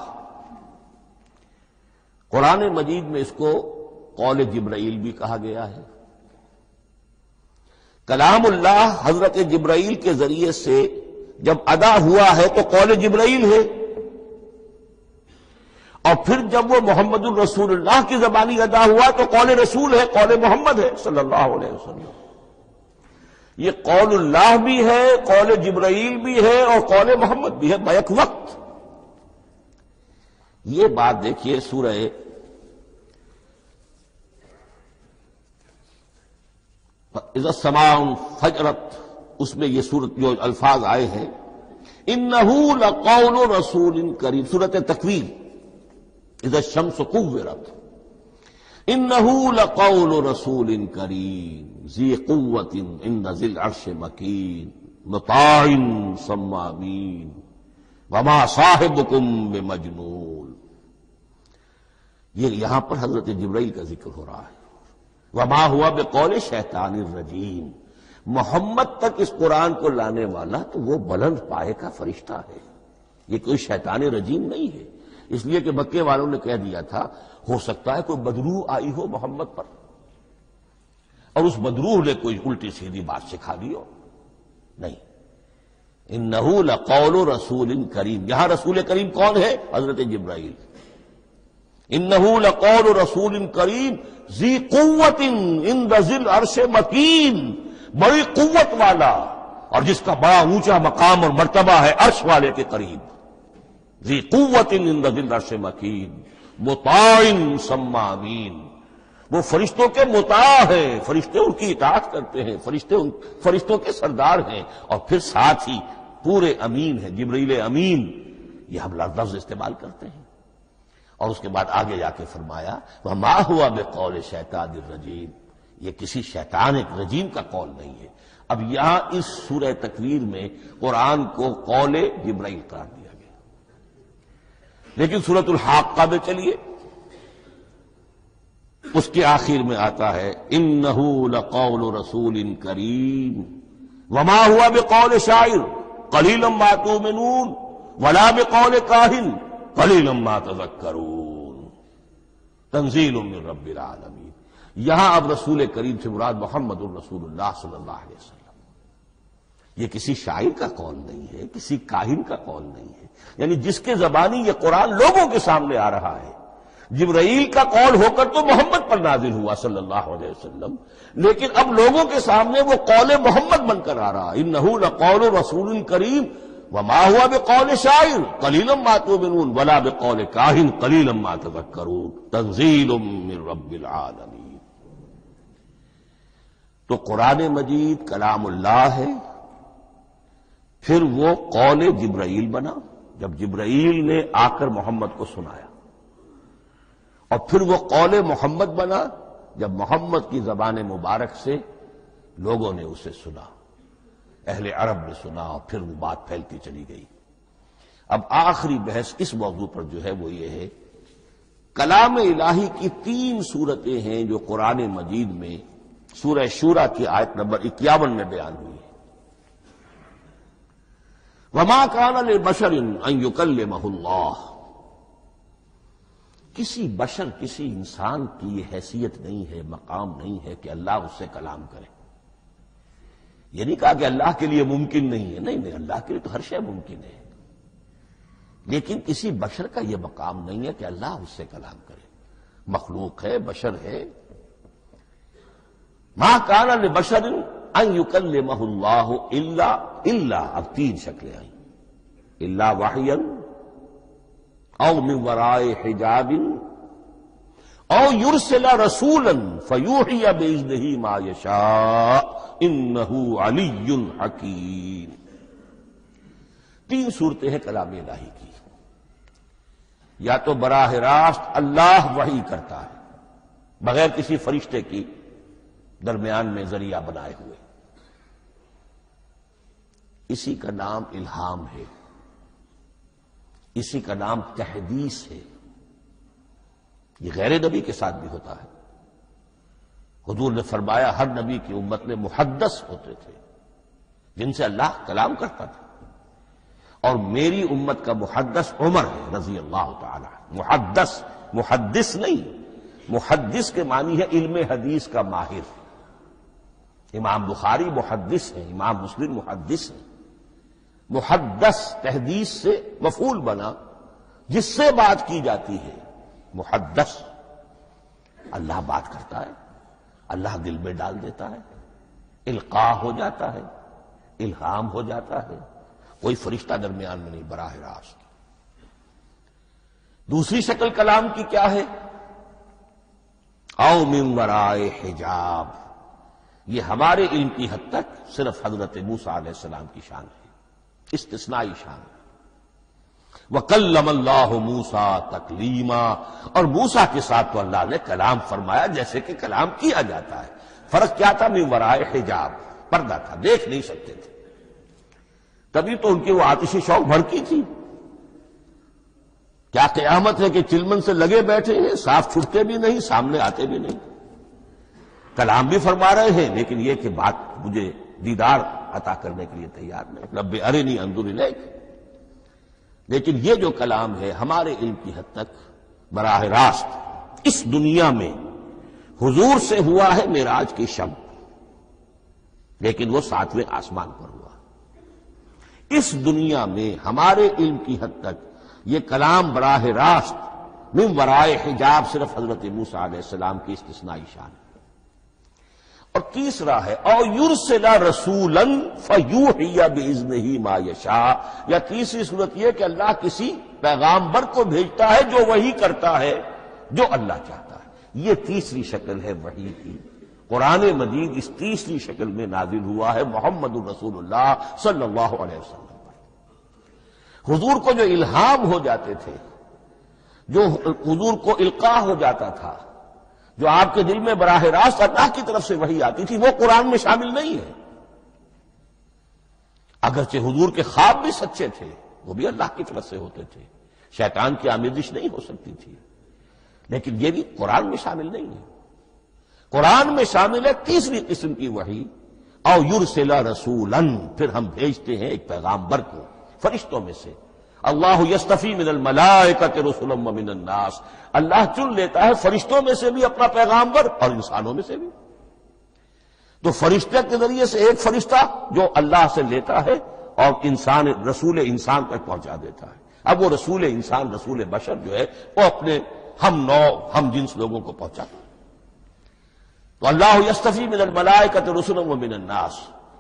قرآن مجید میں اس کو قول جبرائیل بھی کہا گیا ہے. کلام اللہ حضرت جبرائیل کے ذریعے سے جب ادا ہوا ہے تو قول جبرائیل ہے، اور پھر جب وہ محمد الرسول اللہ کی زبانی ادا ہوا تو قول رسول ہے، قول محمد ہے صلی اللہ علیہ وسلم. یہ قول اللہ بھی ہے، قول جبرائیل بھی ہے، اور قول محمد بھی ہے بیک وقت. یہ بات دیکھیے سورہ اذا السماء انفجرت، اس میں یہ سورت جو الفاظ آئے ہیں انہ لقول رسول کریم، سورت تکویر اذا الشمس کورت، انہ لقول رسول کریم ذی قوت عند ذی العرش مکین مطاع ثم امین وما صاحبکم بمجنون. یہ یہاں پر حضرت جبرائیل کا ذکر ہو رہا ہے. وما ہوا بقول شیطان الرجیم، محمد تک اس قرآن کو لانے والا تو وہ بلند پائے کا فرشتہ ہے، یہ کوئی شیطان رجیم نہیں ہے. اس لیے کہ مکے والوں نے کہہ دیا تھا ہو سکتا ہے کوئی بدروح آئی ہو محمد پر اور اس بدروح نے کوئی الٹی سیدھی بات سکھا دی ہو. نہیں، انہ لقول رسول کریم، یہاں رسول کریم کون ہے؟ حضرت جبرائیل. انہ لقول رسول کریم ذی قوت عند ذی العرش مکین، بڑی قوت والا اور جس کا بڑا اونچا مقام اور مرتبہ ہے عرش والے کے قریب. ذی قوت عند ذی العرش مکین مطاع ثم امین، وہ فرشتوں کے مطاع ہیں، فرشتے ان کی اطاعت کرتے ہیں، فرشتوں کے سردار ہیں، اور پھر ساتھ ہی پورے امین ہیں. جبرائیل امین یہ ہم لفظ استعمال کرتے ہیں. اور اس کے بعد آگے جا کے فرمایا وما ہوا بقول شیطان الرجیم، یہ کسی شیطان رجیم کا قول نہیں ہے. اب یہاں اس سورہ تکویر میں قرآن کو قول جبرائیل قرار دیا گیا. لیکن سورۃ الحاقہ میں چلیے، اس کے آخر میں آتا ہے انہ لقول رسول کریم وما ہوا بقول شاعر قلیلا ما تؤمنون ولا بقول کاہن قلیلا ما تذکرون تنزیل من رب العالمین. یہاں اب رسول کریم سے مراد محمد الرسول اللہ صلی اللہ علیہ وسلم. یہ کسی شاعر کا قول نہیں ہے، کسی کاہن کا قول نہیں ہے، یعنی جس کے زبانی یہ قرآن لوگوں کے سامنے آ رہا ہے. جبرائیل کا قول ہو کر تو محمد پر نازل ہوا صلی اللہ علیہ وسلم، لیکن اب لوگوں کے سامنے وہ قول محمد بن کر آ رہا. انہ لقول رسول کریم وما ہوا بقول شاعر قلیلا ما تؤمنون ولا بقول کاہن قلیلا ما تذکرون تنزیل من رب العالمین. تو قرآن مجید کلام اللہ ہے، پھر وہ قول جبرائیل بنا جب جبرائیل نے آ کر محمد کو سنایا، اور پھر وہ قول محمد بنا جب محمد کی زبان مبارک سے لوگوں نے اسے سنا، اہل عرب نے سنا، اور پھر وہ بات پھیلتی چلی گئی. اب آخری بحث اس موضوع پر جو ہے وہ یہ ہے کلام الہی کی 3 صورتیں ہیں جو قرآن مجید میں سورہ شورى کی آیت نمبر 51 میں بیان ہوئی ہے. وما كان لبشر ان يكلمه اللہ، کسی بشر، کسی انسان کی یہ حیثیت نہیں ہے، مقام نہیں ہے کہ اللہ اس سے کلام کرے. یہ نہیں کہا کہ اللہ کے لیے ممکن نہیں ہے، نہیں، اللہ کے لیے تو ہر شے ممکن ہے، لیکن کسی بشر کا یہ مقام نہیں ہے کہ اللہ اس سے کلام کرے. مخلوق ہے، بشر ہے. ما کان لبشر ان یکلمہ اللہ الا اب 3 شکلیں آئیں، الا وحیا او من وراء حجاب او یرسل رسولا فیوحی باذنہ ما یشاء انہ علی حکیم. 3 صورتیں ہیں کلام الہی کی. یا تو براہ راست اللہ وحی کرتا ہے بغیر کسی فرشتے کی درمیان میں ذریعہ بنائے ہوئے، اسی کا نام الہام ہے، اسی کا نام تحدیث ہے۔ یہ غیر نبی کے ساتھ بھی ہوتا ہے۔ حضور نے فرمایا ہر نبی کی امت میں محدث ہوتے تھے جن سے اللہ کلام کرتا تھا، اور میری امت کا محدث عمر ہے رضی اللہ تعالی عنہ۔ محدث، محدث نہیں، محدث کے معنی ہے علم حدیث کا ماہر۔ امام بخاری محدث ہیں، امام مسلم محدث ہیں۔ محدث تحدیث سے مفعول بنا جس سے بات کی جاتی ہے، محدث۔ اللہ بات کرتا ہے، اللہ دل میں ڈال دیتا ہے، القاء ہو جاتا ہے، الہام ہو جاتا ہے، کوئی فرشتہ درمیان میں نہیں، براہ راست۔ دوسری شکل کلام کی کیا ہے؟ او من ورائے حجاب، یہ ہمارے علم کی حد تک صرف حضرت موسیٰ علیہ السلام کی شان ہے، استثنائی شان ہے۔ وَكَلَّمَ اللَّهُ مُوسَىٰ تَكْلِيمًا، اور موسیٰ کے ساتھ تو اللہ نے کلام فرمایا جیسے کہ کلام کیا جاتا ہے۔ فرق کیا تھا؟ من ورائے حجاب، پردہ تھا، دیکھ نہیں سکتے تھے، تبھی تو ان کی وہ آتشی شوق بھڑکی تھی۔ کیا قیامت ہے کہ چلمن سے لگے بیٹھے ہیں، صاف چھٹتے بھی نہیں، سامنے آتے بھی نہیں، کلام بھی فرما رہے ہیں، لیکن یہ کہ بات مجھے دیدار عطا کرنے کے لیے تیار نہیں، رب ارنی انظر الیک۔ لیکن یہ جو کلام ہے ہمارے علم کی حد تک براہ راست اس دنیا میں حضور سے ہوا ہے معراج کی شب، لیکن وہ 7ویں آسمان پر ہوا۔ اس دنیا میں ہمارے علم کی حد تک یہ کلام براہ راست من ورائے حجاب صرف حضرت موسیٰ علیہ السلام کی استثنائی شان ہے۔ اور تیسرا ہے او یرسل رسولا فیوحی باذنہ ما یشاء، یا تیسری صورت یہ کہ اللہ کسی پیغامبر کو بھیجتا ہے جو وحی کرتا ہے جو اللہ چاہتا ہے۔ یہ تیسری شکل ہے وحی کی۔ قرآن مجید اس تیسری شکل میں نازل ہوا ہے محمد الرسول اللہ صلی اللہ علیہ وسلم پر۔ حضور کو جو الہام ہو جاتے تھے، جو حضور کو القاء ہو جاتا تھا، جو آپ کے دل میں براہ راست اللہ کی طرف سے وحی آتی تھی، وہ قرآن میں شامل نہیں ہے۔ اگرچہ حضور کے خواب بھی سچے تھے، وہ بھی اللہ کی طرف سے ہوتے تھے، شیطان کی آمیزش نہیں ہو سکتی تھی، لیکن یہ بھی قرآن میں شامل نہیں ہے۔ قرآن میں شامل ہے تیسری قسم کی وحی، او یرسل رسولا، پھر ہم بھیجتے ہیں ایک پیغامبر کو فرشتوں میں سے۔ اللہ یصطفی من الملائکۃ رسلا ومن الناس، اللہ چن لیتا ہے فرشتوں میں سے بھی اپنا پیغامبر اور انسانوں میں سے بھی۔ تو فرشتے کے ذریعے سے ایک فرشتہ جو اللہ سے لیتا ہے اور انسان رسول انسان تک پہنچا دیتا ہے۔ اب وہ رسول انسان، رسول بشر جو ہے وہ اپنے ہم نوع ہم جنس لوگوں کو پہنچاتا ہے۔ تو اللہ یصطفی من الملائکۃ رسلا ومن الناس،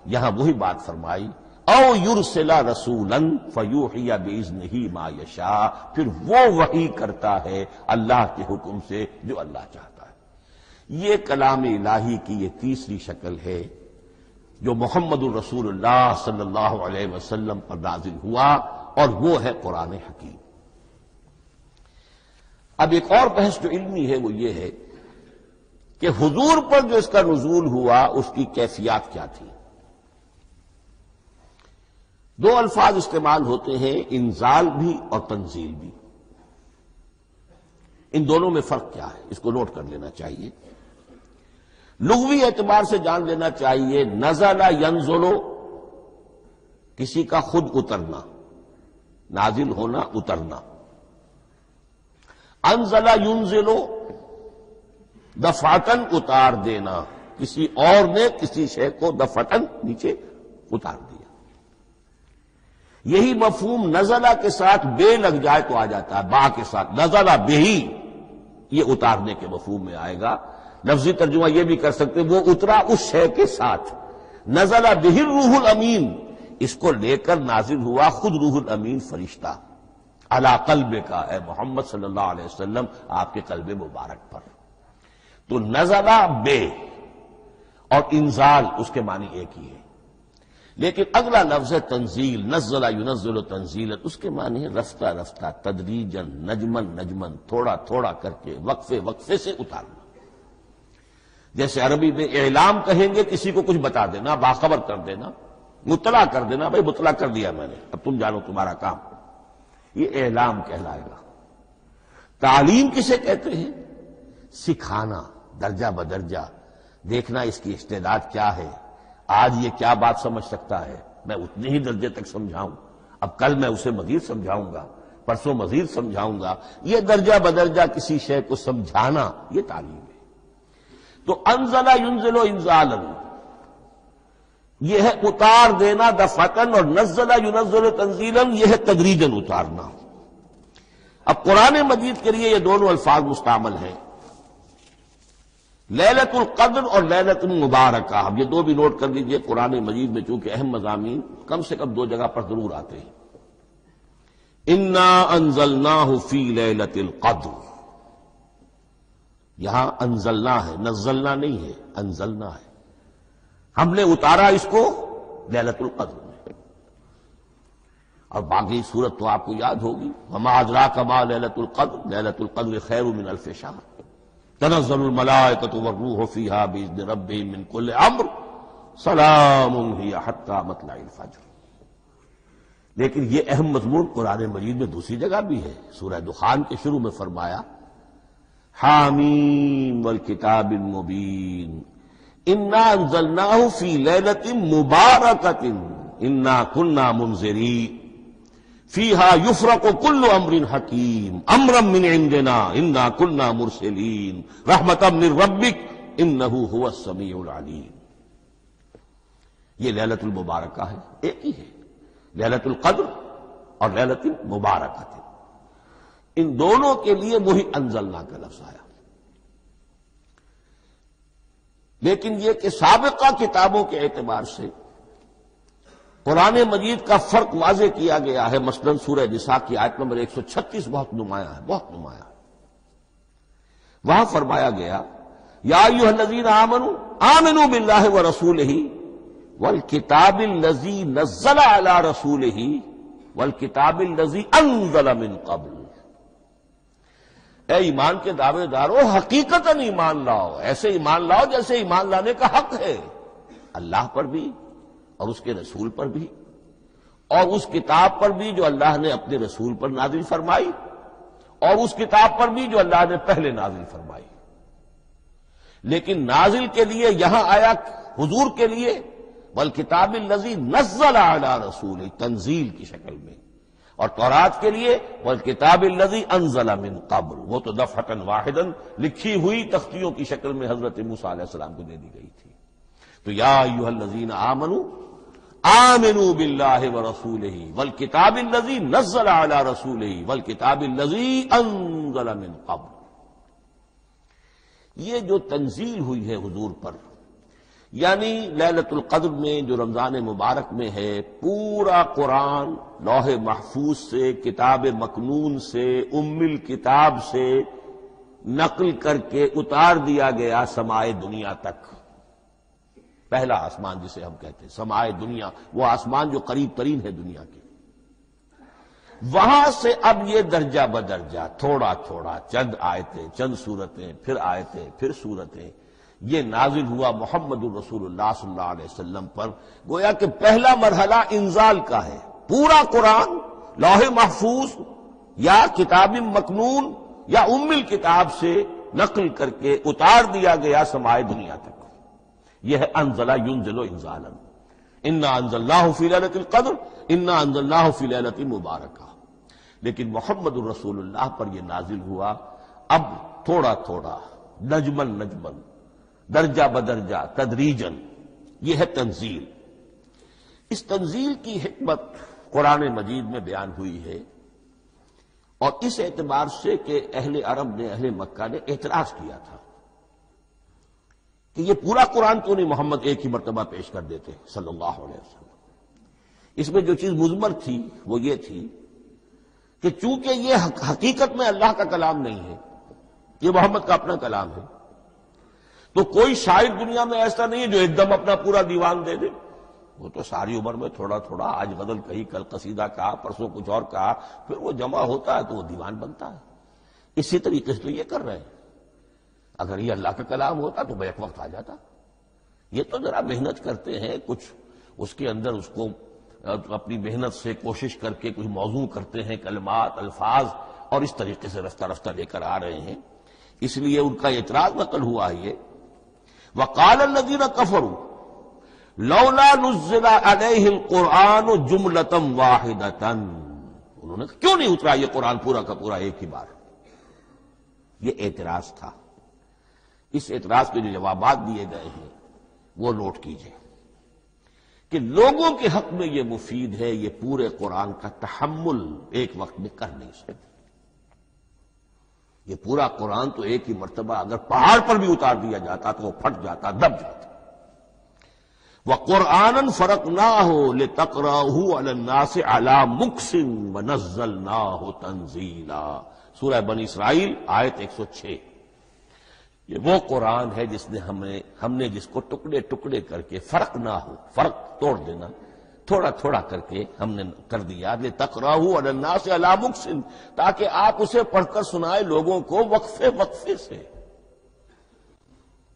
یہاں وہی بات فرمائی او یرسل رسولا فیوحی باذنہ ما یشاء، پھر وہ وحی کرتا ہے اللہ کے حکم سے جو اللہ چاہتا ہے۔ یہ کلام الہی کی یہ تیسری شکل ہے جو محمد الرسول اللہ صلی اللہ علیہ وسلم پر نازل ہوا، اور وہ ہے قرآن حکیم۔ اب ایک اور بحث جو علمی ہے وہ یہ ہے کہ حضور پر جو اس کا نزول ہوا اس کی کیفیات کیا تھی۔ دو الفاظ استعمال ہوتے ہیں، انزال بھی اور تنزیل بھی۔ ان دونوں میں فرق کیا ہے اس کو نوٹ کر لینا چاہیے۔ لغوی اعتبار سے جان لینا چاہیے، نزل ینزل کسی کا خود اترنا، نازل ہونا، اترنا۔ انزل ینزل دفعتن اتار دینا، کسی اور نے کسی شے کو دفعتن نیچے اتار دیا۔ یہی مفہوم نزلہ کے ساتھ بے لگ جائے تو آ جاتا ہے، با کے ساتھ نزلہ بہی، یہ اتارنے کے مفہوم میں آئے گا۔ لفظی ترجمہ یہ بھی کر سکتے وہ اترا اس شے کے ساتھ۔ نزلہ بہ الروح الامین، اس کو لے کر نازل ہوا خود روح الامین فرشتہ علی قلبک، اے محمد صلی اللہ علیہ وسلم آپ کے قلب مبارک پر۔ تو نزلہ بے اور انزال اس کے معنی ایک ہی ہے، لیکن اگلا لفظ ہے تنزیل، نزل ینزل تنزیلا، اس کے معنی ہے رفتہ رفتہ، تدریجن، نجمن نجمن، تھوڑا تھوڑا کر کے، وقفے وقفے سے اتارنا۔ جیسے عربی میں اعلام کہیں گے، کسی کو کچھ بتا دینا، باخبر کر دینا، مطلع کر دینا، بھائی مطلع کر دیا میں نے، اب تم جانو تمہارا کام، یہ اعلام کہلائے گا۔ تعلیم کسے کہتے ہیں؟ سکھانا، درجہ بدرجہ، دیکھنا اس کی استعداد کیا ہے، آج یہ کیا بات سمجھ سکتا ہے، میں اتنے ہی درجے تک سمجھاؤں، اب کل میں اسے مزید سمجھاؤں گا، پرسوں مزید سمجھاؤں گا، یہ درجہ بدرجہ کسی شے کو سمجھانا، یہ تعلیم ہے۔ تو انزل ینزل انزالا، یہ ہے اتار دینا دفعتاً، اور نزل ینزل تنزیلا، یہ ہے تدریجاً اتارنا۔ اب قرآن مجید کے لیے یہ دونوں الفاظ مستعمل ہیں، لیلۃ القدر اور لیلۃ المبارکہ۔ اب یہ دو بھی نوٹ کر لیجئے، قرآن مجید میں چونکہ اہم مضامین کم سے کم دو جگہ پر ضرور آتے ہیں۔ انا انزلناہ فی لیلۃ القدر، یہاں انزلنا ہے، نزلنا نہیں ہے، انزلنا ہے، ہم نے اتارا اس کو لیلۃ القدر میں۔ اور باقی صورت تو آپ کو یاد ہوگی، وما ادراک ما لیلۃ القدر، لیلۃ القدر خیر من الف شہر، تنزل الملائکۃ والروح فیہا باذن ربہم من کل امر، سلام ہی حتی مطلع الفجر۔ لیکن یہ اہم مضمون قرآن مجید میں دوسری جگہ بھی ہے، سورہ دخان کے شروع میں فرمایا حامیم والکتاب المبین انا انزلناہ فی لیلۃ مبارکۃ انا کنا منذرین فیہا یفرق کل امر حکیم امرا من عندنا انا کنا مرسلین رحمتا من ربک انہ هو السمیع العلیم۔ یہ لیلۃ المبارکہ ہے، ایک ہی ہے، لیلۃ القدر اور لیلۃ المبارکہ، ان دونوں کے لیے وہی انزلنا کا لفظ آیا۔ لیکن یہ کہ سابقہ کتابوں کے اعتبار سے قرآن مجید کا فرق واضح کیا گیا ہے، مثلا سورہ نساء کی آیت نمبر 136 بہت نمایاں ہے، بہت نمایاں ہے۔ وہاں فرمایا گیا یا ایھا الذین آمنوا آمنوا باللہ ورسولہ والکتاب الذی نزل علی رسولہ والکتاب الذی انزل من قبل۔ اے ایمان کے دعوے دارو، حقیقتاً ایمان لاؤ، ایسے ایمان لاؤ جیسے ایمان لانے کا حق ہے، اللہ پر بھی اور اس کے رسول پر بھی، اور اس کتاب پر بھی جو اللہ نے اپنے رسول پر نازل فرمائی، اور اس کتاب پر بھی جو اللہ نے پہلے نازل فرمائی۔ لیکن نازل کے لیے یہاں آیا حضور کے لیے والکتاب الذی نزل علی رسولہ، تنزیل کی شکل میں، اور تورات کے لیے والکتاب الذی انزل من قبل، وہ تو دفعۃ واحداً لکھی ہوئی تختیوں کی شکل میں حضرت موسیٰ علیہ السلام کو دے دی گئی تھی۔ تو یا ایھا الذین آمنوا آمنوا باللہ ورسولہ والکتاب الذی نزل علی رسولہ والکتاب الذی انزل من قبل۔ یہ جو تنزیل ہوئی ہے حضور پر، یعنی لیلۃ القدر میں جو رمضان مبارک میں ہے، پورا قرآن لوح محفوظ سے، کتاب مکنون سے، ام الکتاب سے نقل کر کے اتار دیا گیا سمائے دنیا تک۔ پہلا آسمان جسے ہم کہتے ہیں سمائے دنیا، وہ آسمان جو قریب ترین ہے دنیا کے، وہاں سے اب یہ درجہ بدرجہ، تھوڑا تھوڑا، چند آیتیں، چند سورتیں، پھر آیتیں، پھر سورتیں، یہ نازل ہوا محمد الرسول اللہ صلی اللہ علیہ وسلم پر۔ گویا کہ پہلا مرحلہ انزال کا ہے، پورا قرآن لوح محفوظ یا کتاب مکنون یا ام الکتاب سے نقل کر کے اتار دیا گیا سمائے دنیا تک۔ یہ ہے انزل ینزل انزالا، انا انزلناہ فی لیلۃ القدر انا انزلناہ فی لیلۃ مبارکہ۔ لیکن محمد الرسول اللہ پر یہ نازل ہوا اب تھوڑا تھوڑا، نجمن نجمن، درجہ بدرجہ، تدریجن، یہ ہے تنزیل۔ اس تنزیل کی حکمت قرآن مجید میں بیان ہوئی ہے، اور اس اعتبار سے کہ اہل عرب نے، اہل مکہ نے اعتراض کیا تھا کہ یہ پورا قرآن کیوں نہیں محمد ایک ہی مرتبہ پیش کر دیتے صلی اللہ علیہ وسلم۔ اس میں جو چیز مضمر تھی وہ یہ تھی کہ چونکہ یہ حقیقت میں اللہ کا کلام نہیں ہے، یہ محمد کا اپنا کلام ہے، تو کوئی شاعر دنیا میں ایسا نہیں ہے جو ایک دم اپنا پورا دیوان دے دے، وہ تو ساری عمر میں تھوڑا تھوڑا، آج غزل کہی، کل قصیدہ کہا، پرسوں کچھ اور کہا، پھر وہ جمع ہوتا ہے تو وہ دیوان بنتا ہے. اسی طریقے سے تو یہ کر رہے ہیں. اگر یہ اللہ کا کلام ہوتا تو بیک وقت آ جاتا. یہ تو ذرا محنت کرتے ہیں، کچھ اس کے اندر اس کو اپنی محنت سے کوشش کر کے کچھ موضوع کرتے ہیں، کلمات، الفاظ، اور اس طریقے سے رفتہ رفتہ لے کر آ رہے ہیں. اس لیے ان کا اعتراض نقل ہوا ہے یہ وقال الذين كفروا لولا نزل عليه القرآن جملة واحدة. انہوں نے کیوں نہیں اترا یہ قرآن پورا کا پورا ایک ہی بار؟ یہ اعتراض تھا. اس اعتراض کے جو جوابات دیے گئے ہیں وہ نوٹ کیجئے کہ لوگوں کے حق میں یہ مفید ہے، یہ پورے قرآن کا تحمل ایک وقت میں کر نہیں سکتے. یہ پورا قرآن تو ایک ہی مرتبہ اگر پہاڑ پر بھی اتار دیا جاتا تو وہ پھٹ جاتا، دب جاتا. وَقُرْآنًا فَرَقْنَاهُ لِتَقْرَأَهُ عَلَى النَّاسِ عَلَى مُكْثٍ وَنَزَّلْنَاهُ تَنزِيلًا. سورہ بنی اسرائیل آیت 106. یہ وہ قرآن ہے جس نے ہم نے جس کو ٹکڑے ٹکڑے کر کے فرق نہ ہو، فرق توڑ دینا، تھوڑا تھوڑا کر کے ہم نے کر دیا. لِتَقْرَأَهُ عَلَى النَّاسِ عَلَى مُكْثٍ، تاکہ آپ اسے پڑھ کر سنائے لوگوں کو وقفے وقفے سے،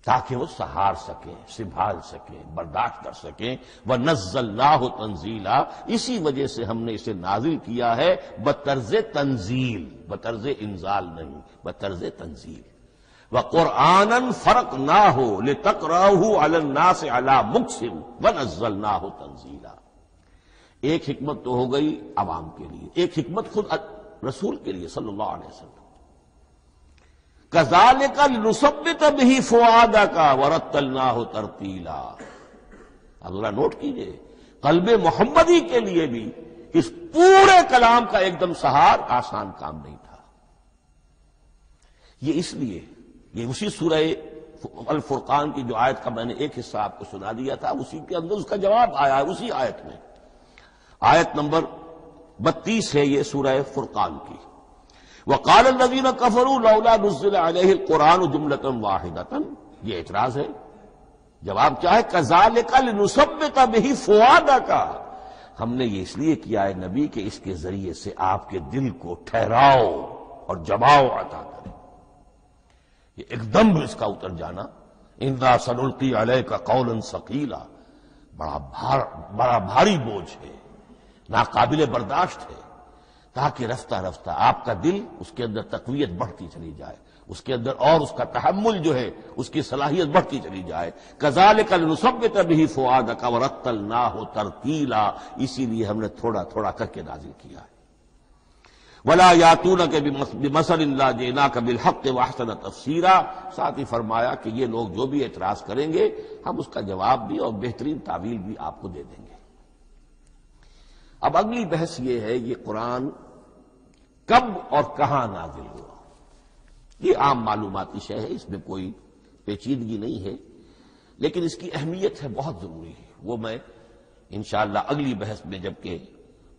تاکہ وہ سہار سکیں، سنبھال سکیں، برداشت کر سکیں. وَنَزَّلْنَاهُ تَنزِيلًا، اسی وجہ سے ہم نے اسے نازل کیا ہے بطرز تنزیل، بطرز انزال نہیں، بطرز تنزیل. وَقُرْآنًا فَرَقْنَاهُ لِتَقْرَأَهُ عَلَى النَّاسِ عَلَى مُكْثٍ وَنَزَّلْنَاهُ تَنزِيلًا. ایک حکمت تو ہو گئی عوام کے لیے، ایک حکمت خود رسول کے لیے صلی اللہ علیہ وسلم. كَذَلِكَ لِنُثَبِّتَ بِهِ فُؤَادَكَ وَرَتَّلْنَاهُ تَرْتِيلًا. اب ذرا نوٹ کیجئے، قلب محمدی کے لیے بھی اس پورے کلام کا ایک دم سہار آسان کام نہیں تھا. یہ اس لیے یہ اسی سورہ الفرقان کی جو آیت کا میں نے ایک حصہ آپ کو سنا دیا تھا، اسی کے اندر اس کا جواب آیا ہے. اسی آیت میں، آیت نمبر 32 ہے یہ سورہ فرقان کی. وقال الذين كفروا لولا نزل عليه القرآن جملة واحدة. یہ اعتراض ہے. جواب کیا ہے؟ كذلك لنثبت به فؤادك. ہم نے یہ اس لیے کیا ہے نبی کہ اس کے ذریعے سے آپ کے دل کو ٹھہراؤ اور جماؤ عطا کرے. یہ ایک دم اس کا اتر جانا، اِنَّا سَنُلْقِي عَلَيْكَ قَوْلًا ثَقِيلًا، بڑا بھاری بوجھ ہے، ناقابل برداشت ہے، تاکہ رفتہ رفتہ آپ کا دل، اس کے اندر تقویت بڑھتی چلی جائے، اس کے اندر اور اس کا تحمل جو ہے اس کی صلاحیت بڑھتی چلی جائے. كَذَلِكَ لِنُثَبِّتَ بِهِ فُؤَادَكَ وَرَتَّلْنَاهُ تَرْتِيلًا. اسی لیے ہم نے تھوڑا تھوڑا کر کے نازل کیا ہے. وَلَا يَأْتُونَكَ بِمَثَلٍ إِلَّا جِئْنَاكَ بِالْحَقِّ وَأَحْسَنَ تَفْسِيرًا. ساتھ ہی فرمایا کہ یہ لوگ جو بھی اعتراض کریں گے ہم اس کا جواب بھی اور بہترین تعویل بھی آپ کو دے دیں گے. اب اگلی بحث یہ ہے یہ قرآن کب اور کہاں نازل ہوا. یہ عام معلوماتی شے ہے، اس میں کوئی پیچیدگی نہیں ہے، لیکن اس کی اہمیت ہے، بہت ضروری ہے. وہ میں انشاءاللہ اگلی بحث میں جبکہ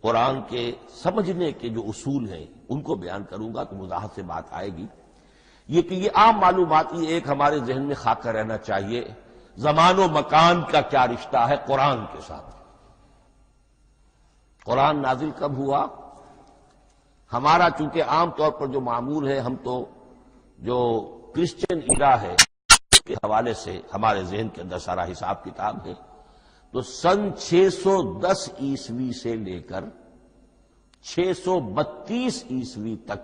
قرآن کے سمجھنے کے جو اصول ہیں ان کو بیان کروں گا تو وضاحت سے بات آئے گی. یہ کہ یہ عام معلوماتی ایک ہمارے ذہن میں خاکہ رہنا چاہیے، زمان و مکان کا کیا رشتہ ہے قرآن کے ساتھ. قرآن نازل کب ہوا؟ ہمارا چونکہ عام طور پر جو معمول ہے، ہم تو جو کرسچن ایرا ہے اس کے حوالے سے ہمارے ذہن کے اندر سارا حساب کتاب ہے، تو سن 610 عیسوی سے لے کر 632 عیسوی تک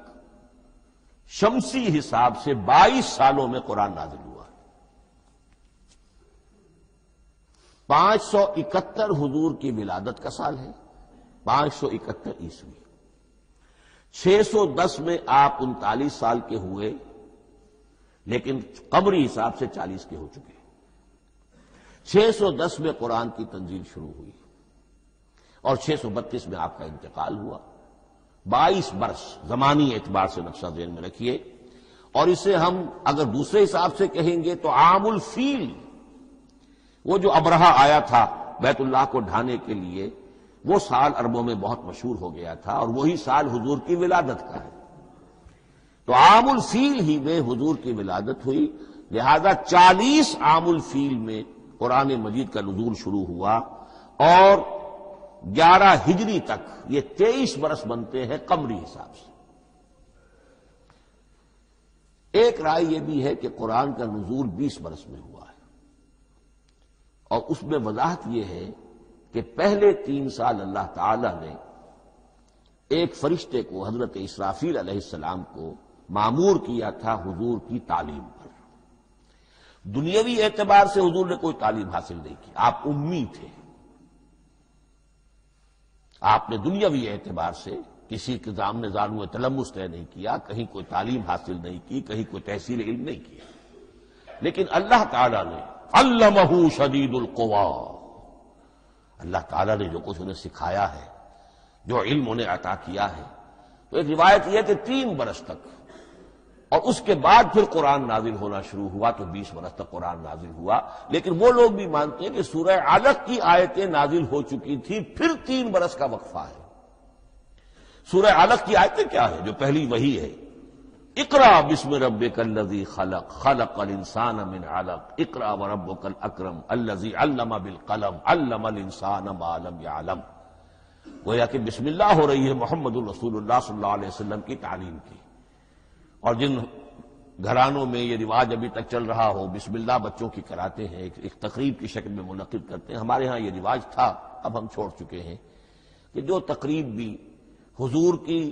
شمسی حساب سے 22 سالوں میں قرآن نازل ہوا. 571 حضور کی ولادت کا سال ہے، 571 عیسوی. 610 میں آپ 39 سال کے ہوئے، لیکن قمری حساب سے 40 کے ہو چکے. 610 میں قرآن کی تنزیل شروع ہوئی اور 632 میں آپ کا انتقال ہوا. 22 برس زمانی اعتبار سے نقشہ ذہن میں رکھیے. اور اسے ہم اگر دوسرے حساب سے کہیں گے تو عام الفیل، وہ جو ابرہہ آیا تھا بیت اللہ کو ڈھانے کے لیے، وہ سال عربوں میں بہت مشہور ہو گیا تھا اور وہی سال حضور کی ولادت کا ہے. تو عام الفیل ہی میں حضور کی ولادت ہوئی، لہذا 40 عام الفیل میں قرآن مجید کا نزول شروع ہوا اور 11 ہجری تک یہ 23 برس بنتے ہیں قمری حساب سے۔ ایک رائے یہ بھی ہے کہ قرآن کا نزول 20 برس میں ہوا ہے، اور اس میں وضاحت یہ ہے کہ پہلے 3 سال اللہ تعالی نے ایک فرشتے کو حضرت اسرافیل علیہ السلام کو مامور کیا تھا حضور کی تعلیم پر۔ دنیاوی اعتبار سے حضور نے کوئی تعلیم حاصل نہیں کی، آپ امی تھے، آپ نے دنیاوی اعتبار سے کسی کے سامنے زانو تلمس طے نہیں کیا، کہیں کوئی تعلیم حاصل نہیں کی، کہیں کوئی تحصیل علم نہیں کیا، لیکن اللہ تعالی نے علمہ شدید القوا، اللہ تعالی نے جو کچھ انہیں سکھایا ہے، جو علم انہیں عطا کیا ہے، تو ایک روایت یہ ہے کہ 3 برس تک، اور اس کے بعد پھر قرآن نازل ہونا شروع ہوا تو 20 برس تک قرآن نازل ہوا۔ لیکن وہ لوگ بھی مانتے ہیں کہ سورہ علق کی آیتیں نازل ہو چکی تھی، پھر 3 برس کا وقفہ ہے۔ سورہ علق کی آیتیں کیا ہے؟ جو پہلی وحی ہے، اقرا بسم ربک الذی خلق خلق الانسان من علق اقرا وربک الاکرم الذی علم بالقلم علم الانسان ما لم یعلم۔ گویا کہ بسم اللہ ہو رہی ہے محمد الرسول اللہ صلی اللہ علیہ وسلم کی تعلیم کی، اور جن گھرانوں میں یہ رواج ابھی تک چل رہا ہو، بسم اللہ بچوں کی کراتے ہیں، ایک تقریب کی شکل میں منعقد کرتے ہیں، ہمارے ہاں یہ رواج تھا، اب ہم چھوڑ چکے ہیں، کہ جو تقریب بھی حضور کی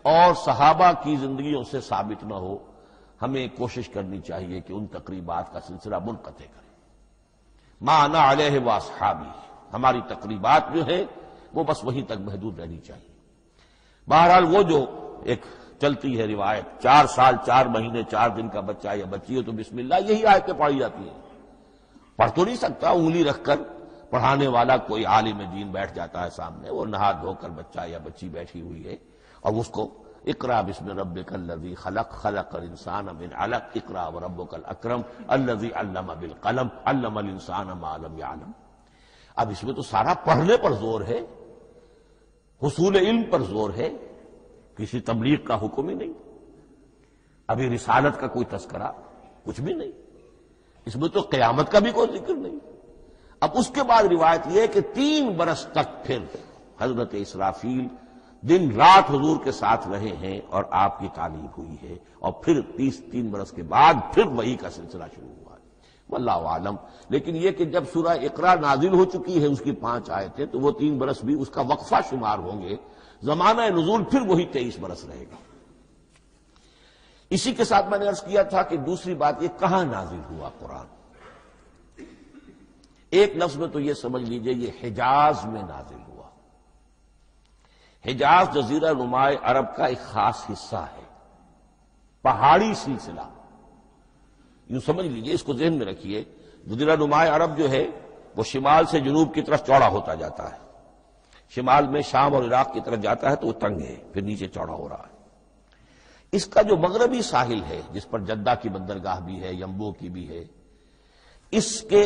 اور صحابہ کی زندگیوں سے ثابت نہ ہو، ہمیں کوشش کرنی چاہیے کہ ان تقریبات کا سلسلہ منقطع کریں۔ ما انا علیہ واصحابی، ہماری تقریبات جو ہیں وہ بس وہیں تک محدود رہنی چاہیے۔ بہرحال وہ جو ایک چلتی ہے روایت، 4 سال 4 مہینے 4 دن کا بچہ یا بچی ہو تو بسم اللہ یہی آیتیں پڑھی جاتی ہیں۔ پڑھ تو نہیں سکتا، انگلی رکھ کر پڑھانے والا کوئی عالم دین بیٹھ جاتا ہے سامنے، وہ نہا دھو کر بچہ یا بچی بیٹھی ہوئی ہے، اور اس کو اقرا بسم ربک الذی خلق خلق الانسان من علق اقرا وربک الاکرم الذی علم بالقلم علم الانسان ما لم یعلم۔ اب اس میں تو سارا پڑھنے پر زور ہے، حصول علم پر زور ہے، کسی تبلیغ کا حکم ہی نہیں، ابھی رسالت کا کوئی تذکرہ کچھ بھی نہیں، اس میں تو قیامت کا بھی کوئی ذکر نہیں۔ اب اس کے بعد روایت یہ ہے کہ 3 برس تک پھر حضرت اسرافیل دن رات حضور کے ساتھ رہے ہیں اور آپ کی تعلیم ہوئی ہے، اور پھر 3 برس کے بعد پھر وحی کا سلسلہ شروع ہوا ہے، واللہ عالم۔ لیکن یہ کہ جب سورہ اقرا نازل ہو چکی ہے اس کی 5 آیتیں، تو وہ 3 برس بھی اس کا وقفہ شمار ہوں گے، زمانہ نزول پھر وہی 23 برس رہے گا۔ اسی کے ساتھ میں نے عرض کیا تھا کہ دوسری بات یہ کہاں نازل ہوا قرآن۔ ایک لفظ میں تو یہ سمجھ لیجئے یہ حجاز میں نازل ہوا۔ حجاز جزیرہ نمائے عرب کا ایک خاص حصہ ہے، پہاڑی سلسلہ، یوں سمجھ لیجئے، اس کو ذہن میں رکھیے۔ جزیرہ نمائے عرب جو ہے وہ شمال سے جنوب کی طرف چوڑا ہوتا جاتا ہے، شمال میں شام اور عراق کی طرف جاتا ہے تو وہ تنگ ہے، پھر نیچے چوڑا ہو رہا ہے۔ اس کا جو مغربی ساحل ہے جس پر جدہ کی بندرگاہ بھی ہے، یمبو کی بھی ہے، اس کے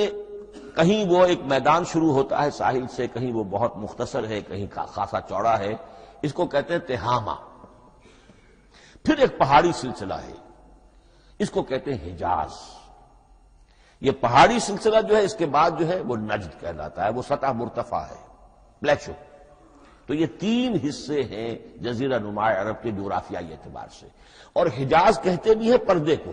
کہیں وہ ایک میدان شروع ہوتا ہے ساحل سے، کہیں وہ بہت مختصر ہے، کہیں خاصا چوڑا ہے، اس کو کہتے ہیں تہامہ۔ پھر ایک پہاڑی سلسلہ ہے، اس کو کہتے ہیں حجاز۔ یہ پہاڑی سلسلہ جو ہے اس کے بعد جو ہے وہ نجد کہلاتا ہے، وہ سطح مرتفع ہے، پلیٹو۔ تو یہ 3 حصے ہیں جزیرہ نمائے عرب کے جغرافیائی اعتبار سے، اور حجاز کہتے بھی ہیں پردے کو،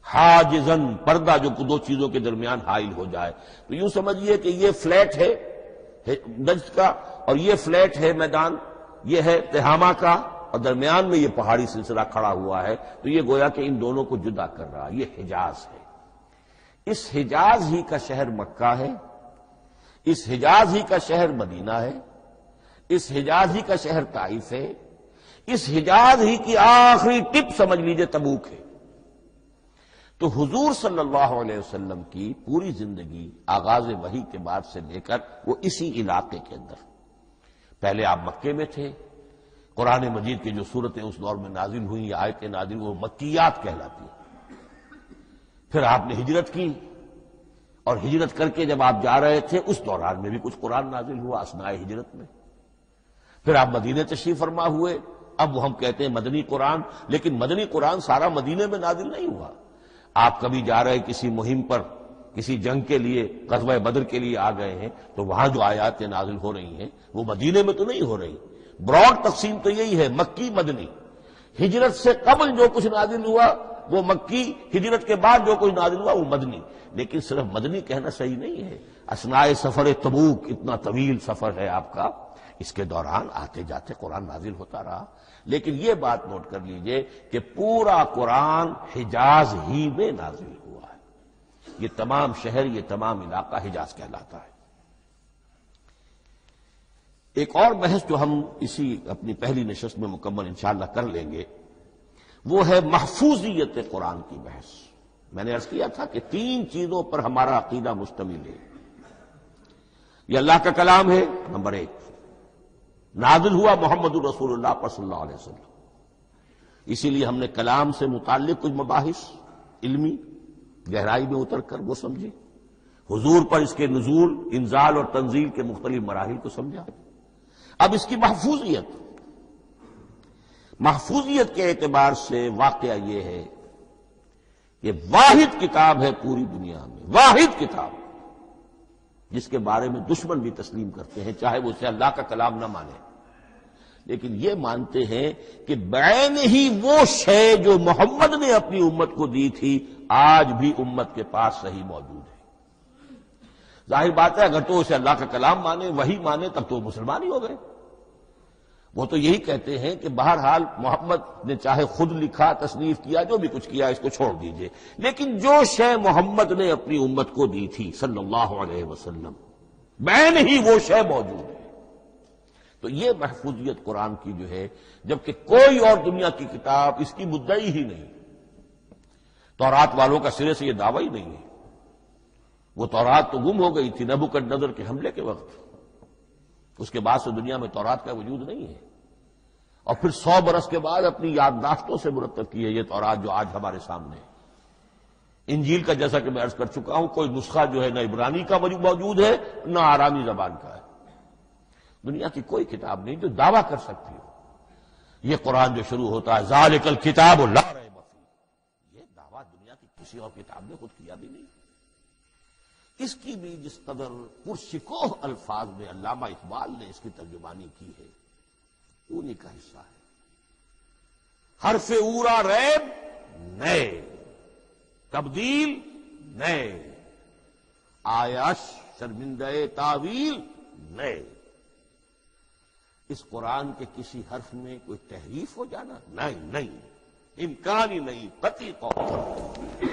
حاجزن، پردہ جو 2 چیزوں کے درمیان حائل ہو جائے۔ تو یوں سمجھیے کہ یہ فلیٹ ہے نجد کا، اور یہ فلیٹ ہے میدان، یہ ہے تہامہ کا، اور درمیان میں یہ پہاڑی سلسلہ کھڑا ہوا ہے، تو یہ گویا کہ ان دونوں کو جدا کر رہا، یہ حجاز ہے۔ اس حجاز ہی کا شہر مکہ ہے، اس حجاز ہی کا شہر مدینہ ہے، اس حجاز ہی کا شہر طائف ہے، اس حجاز ہی کی آخری ٹپ سمجھ لیجئے تبوک ہے۔ تو حضور صلی اللہ علیہ وسلم کی پوری زندگی آغاز وحی کے بعد سے لے کر وہ اسی علاقے کے اندر، پہلے آپ مکے میں تھے، قرآن مجید کی جو صورتیں اس دور میں نازل ہوئیں یا آیتیں نازل وہ مکیات کہلاتی ہیں۔ پھر آپ نے ہجرت کی، اور ہجرت کر کے جب آپ جا رہے تھے اس دوران میں بھی کچھ قرآن نازل ہوا اثناء ہجرت میں۔ پھر آپ مدینے تشریف فرما ہوئے، اب وہ ہم کہتے ہیں مدنی قرآن، لیکن مدنی قرآن سارا مدینے میں نازل نہیں ہوا۔ آپ کبھی جا رہے کسی مہم پر، کسی جنگ کے لیے، غزوہ بدر کے لیے آ گئے ہیں، تو وہاں جو آیات نازل ہو رہی ہیں وہ مدینے میں تو نہیں ہو رہی. براڈ تقسیم تو یہی ہے، مکی مدنی. ہجرت سے قبل جو کچھ نازل ہوا وہ مکی، ہجرت کے بعد جو کچھ نازل ہوا وہ مدنی. لیکن صرف مدنی کہنا صحیح نہیں ہے. اثناء سفر تبوک، اتنا طویل سفر ہے آپ کا، اس کے دوران آتے جاتے قرآن نازل ہوتا رہا. لیکن یہ بات نوٹ کر لیجئے کہ پورا قرآن حجاز ہی میں نازل ہوا ہے. یہ تمام شہر، یہ تمام علاقہ حجاز کہلاتا ہے. ایک اور بحث جو ہم اسی اپنی پہلی نشست میں مکمل انشاءاللہ کر لیں گے وہ ہے محفوظیت قرآن کی بحث. میں نے عرض کیا تھا کہ 3 چیزوں پر ہمارا عقیدہ مشتمل ہے. یہ اللہ کا کلام ہے، نمبر 1. نازل ہوا محمد الرسول اللہ پر صلی اللہ علیہ وسلم. اسی لیے ہم نے کلام سے متعلق کچھ مباحث علمی گہرائی میں اتر کر وہ سمجھے. حضور پر اس کے نزول، انزال اور تنزیل کے مختلف مراحل کو سمجھا. اب اس کی محفوظیت کے اعتبار سے واقعہ یہ ہے کہ واحد کتاب ہے پوری دنیا میں، واحد کتاب جس کے بارے میں دشمن بھی تسلیم کرتے ہیں، چاہے وہ اسے اللہ کا کلام نہ مانے، لیکن یہ مانتے ہیں کہ بعین ہی وہ شے جو محمد نے اپنی امت کو دی تھی آج بھی امت کے پاس صحیح موجود ہے. ظاہر بات ہے اگر تو اسے اللہ کا کلام مانے، وہی مانے، تب تو مسلمان ہی ہو گئے. وہ تو یہی کہتے ہیں کہ بہرحال محمد نے چاہے خود لکھا، تصنیف کیا، جو بھی کچھ کیا اس کو چھوڑ دیجئے، لیکن جو شے محمد نے اپنی امت کو دی تھی صلی اللہ علیہ وسلم بعین ہی وہ شے موجود ہے. تو یہ محفوظیت قرآن کی جو ہے، جبکہ کوئی اور دنیا کی کتاب اس کی مدعی ہی نہیں. تورات والوں کا سرے سے یہ دعویٰ ہی نہیں ہے. وہ تورات تو گم ہو گئی تھی نبوکدنضر کے حملے کے وقت. اس کے بعد سے دنیا میں تورات کا وجود نہیں ہے. اور پھر 100 برس کے بعد اپنی یادداشتوں سے مرتب کی ہے یہ تورات جو آج ہمارے سامنے ہے. انجیل کا جیسا کہ میں عرض کر چکا ہوں کوئی نسخہ جو ہے نہ عبرانی کا موجود ہے نہ آرامی زبان کا ہے. دنیا کی کوئی کتاب نہیں جو دعویٰ کر سکتی ہو. یہ قرآن جو شروع ہوتا ہے ذالک الکتاب لا ریب فیہ، یہ دعویٰ دنیا کی کسی اور کتاب نے خود کیا بھی نہیں. اس کی بھی جس قدر پرشکوہ الفاظ میں علامہ اقبال نے اس کی ترجمانی کی ہے انہی کا حصہ ہے. حرف اورا ریب نئے، تبدیل نئے، آیش شرمندہ تعویل نئے. اس قرآن کے کسی حرف میں کوئی تحریف ہو جانا نہیں، امکان ہی نہیں. قطعی طور پر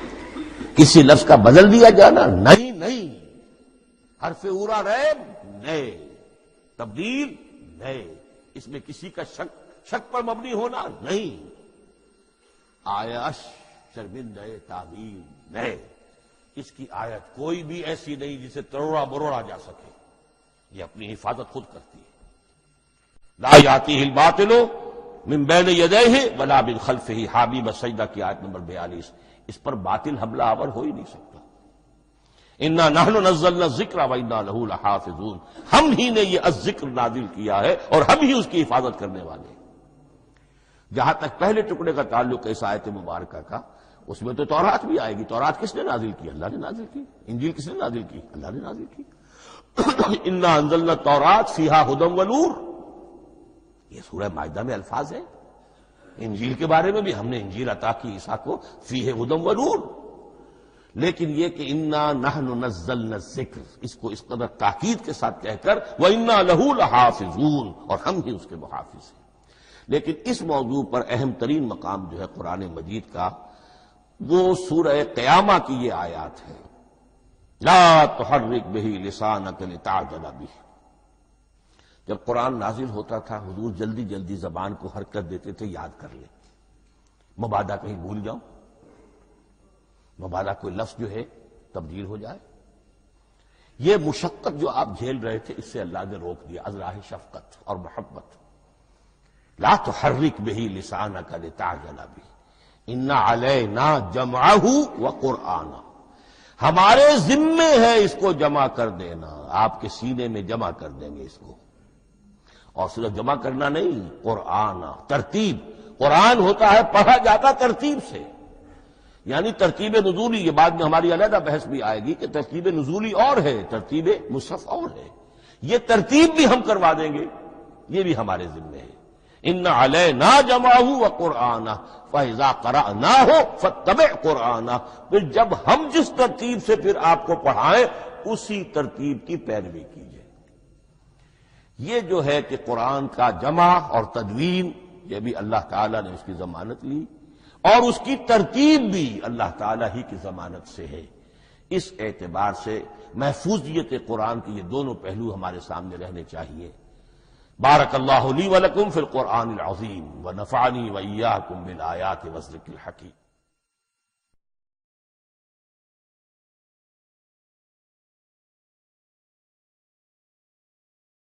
کسی لفظ کا بدل دیا جانا نہیں. حرف اورا ریب نئے، تبدیل نئے، اس میں کسی کا شک پر مبنی ہونا نہیں. آیش شرمندہ تعویل نئے. اس کی آیت کوئی بھی ایسی نہیں جسے تروڑا مروڑا جا سکے. یہ اپنی حفاظت خود کرتی ہے. لا یاتیہ الباطل من بین یدیہ ولا من خلفہ، حامیم السجدہ کی آیت نمبر 42. اس پر باطل حملہ آور ہو ہی نہیں سکتا. انا نحن نزلنا الذکر وانا لہ لحافظون، ہم ہی نے یہ الذکر نازل کیا ہے اور ہم ہی اس کی حفاظت کرنے والے ہیں. جہاں تک پہلے ٹکڑے کا تعلق ہے اس آیت مبارکہ کا، اس میں تو تورات بھی آئے گی. تورات کس نے نازل کی؟ اللہ نے نازل کی. انجیل کس نے نازل کی؟ اللہ نے نازل کی. انا انزلنا التوراۃ فیہا ھدی ونور، یہ سورہ مائدہ میں الفاظ ہیں. انجیل کے بارے میں بھی ہم نے انجیل عطا کی عیسیٰ کو، فیہ ھدی ونور. لیکن یہ کہ انا نحن نزلنا الذکر، اس کو اس قدر تاکید کے ساتھ کہہ کر وانا لہ لحافظون، اور ہم ہی اس کے محافظ ہیں. لیکن اس موضوع پر اہم ترین مقام جو ہے قرآن مجید کا وہ سورہ قیامہ کی یہ آیات ہے. لا تحرک بہ لسانک لتعجل بہ. جب قرآن نازل ہوتا تھا حضور جلدی جلدی زبان کو حرکت دیتے تھے، یاد کر لیں، مبادا کہیں بھول جاؤ، مبادا کوئی لفظ جو ہے تبدیل ہو جائے. یہ مشقت جو آپ جھیل رہے تھے اس سے اللہ نے روک دیا از راہ شفقت اور محبت. لا تحرک بہ لسانک لتعجل بہ ان علینا جمعہ وقرآنہ، ہمارے ذمے ہے اس کو جمع کر دینا، آپ کے سینے میں جمع کر دیں گے اس کو. اور صرف جمع کرنا نہیں، قرآن ترتیب. قرآن ہوتا ہے پڑھا جاتا ترتیب سے. یعنی ترتیب نزولی، یہ بعد میں ہماری علیحدہ بحث بھی آئے گی کہ ترتیب نزولی اور ہے، ترتیب مصحف اور ہے، یہ ترتیب بھی ہم کروا دیں گے، یہ بھی ہمارے ذمہ ہے۔ ان علینا جمعہ وقرآنہ فاذا قرأناہ فاتبع قرآنہ، پھر جب ہم جس ترتیب سے پھر آپ کو پڑھائیں اسی ترتیب کی پیروی کیجیے۔ یہ جو ہے کہ قرآن کا جمع اور تدوین، یہ بھی اللہ تعالیٰ نے اس کی ضمانت لی، اور اس کی ترتیب بھی اللہ تعالیٰ ہی کی ضمانت سے ہے۔ اس اعتبار سے محفوظیت قرآن کے یہ دونوں پہلو ہمارے سامنے رہنے چاہیے۔ بارک اللہ لی ولکم فی القرآن العظیم ونفعنی وإیاکم بالآیات والذکر الحکیم۔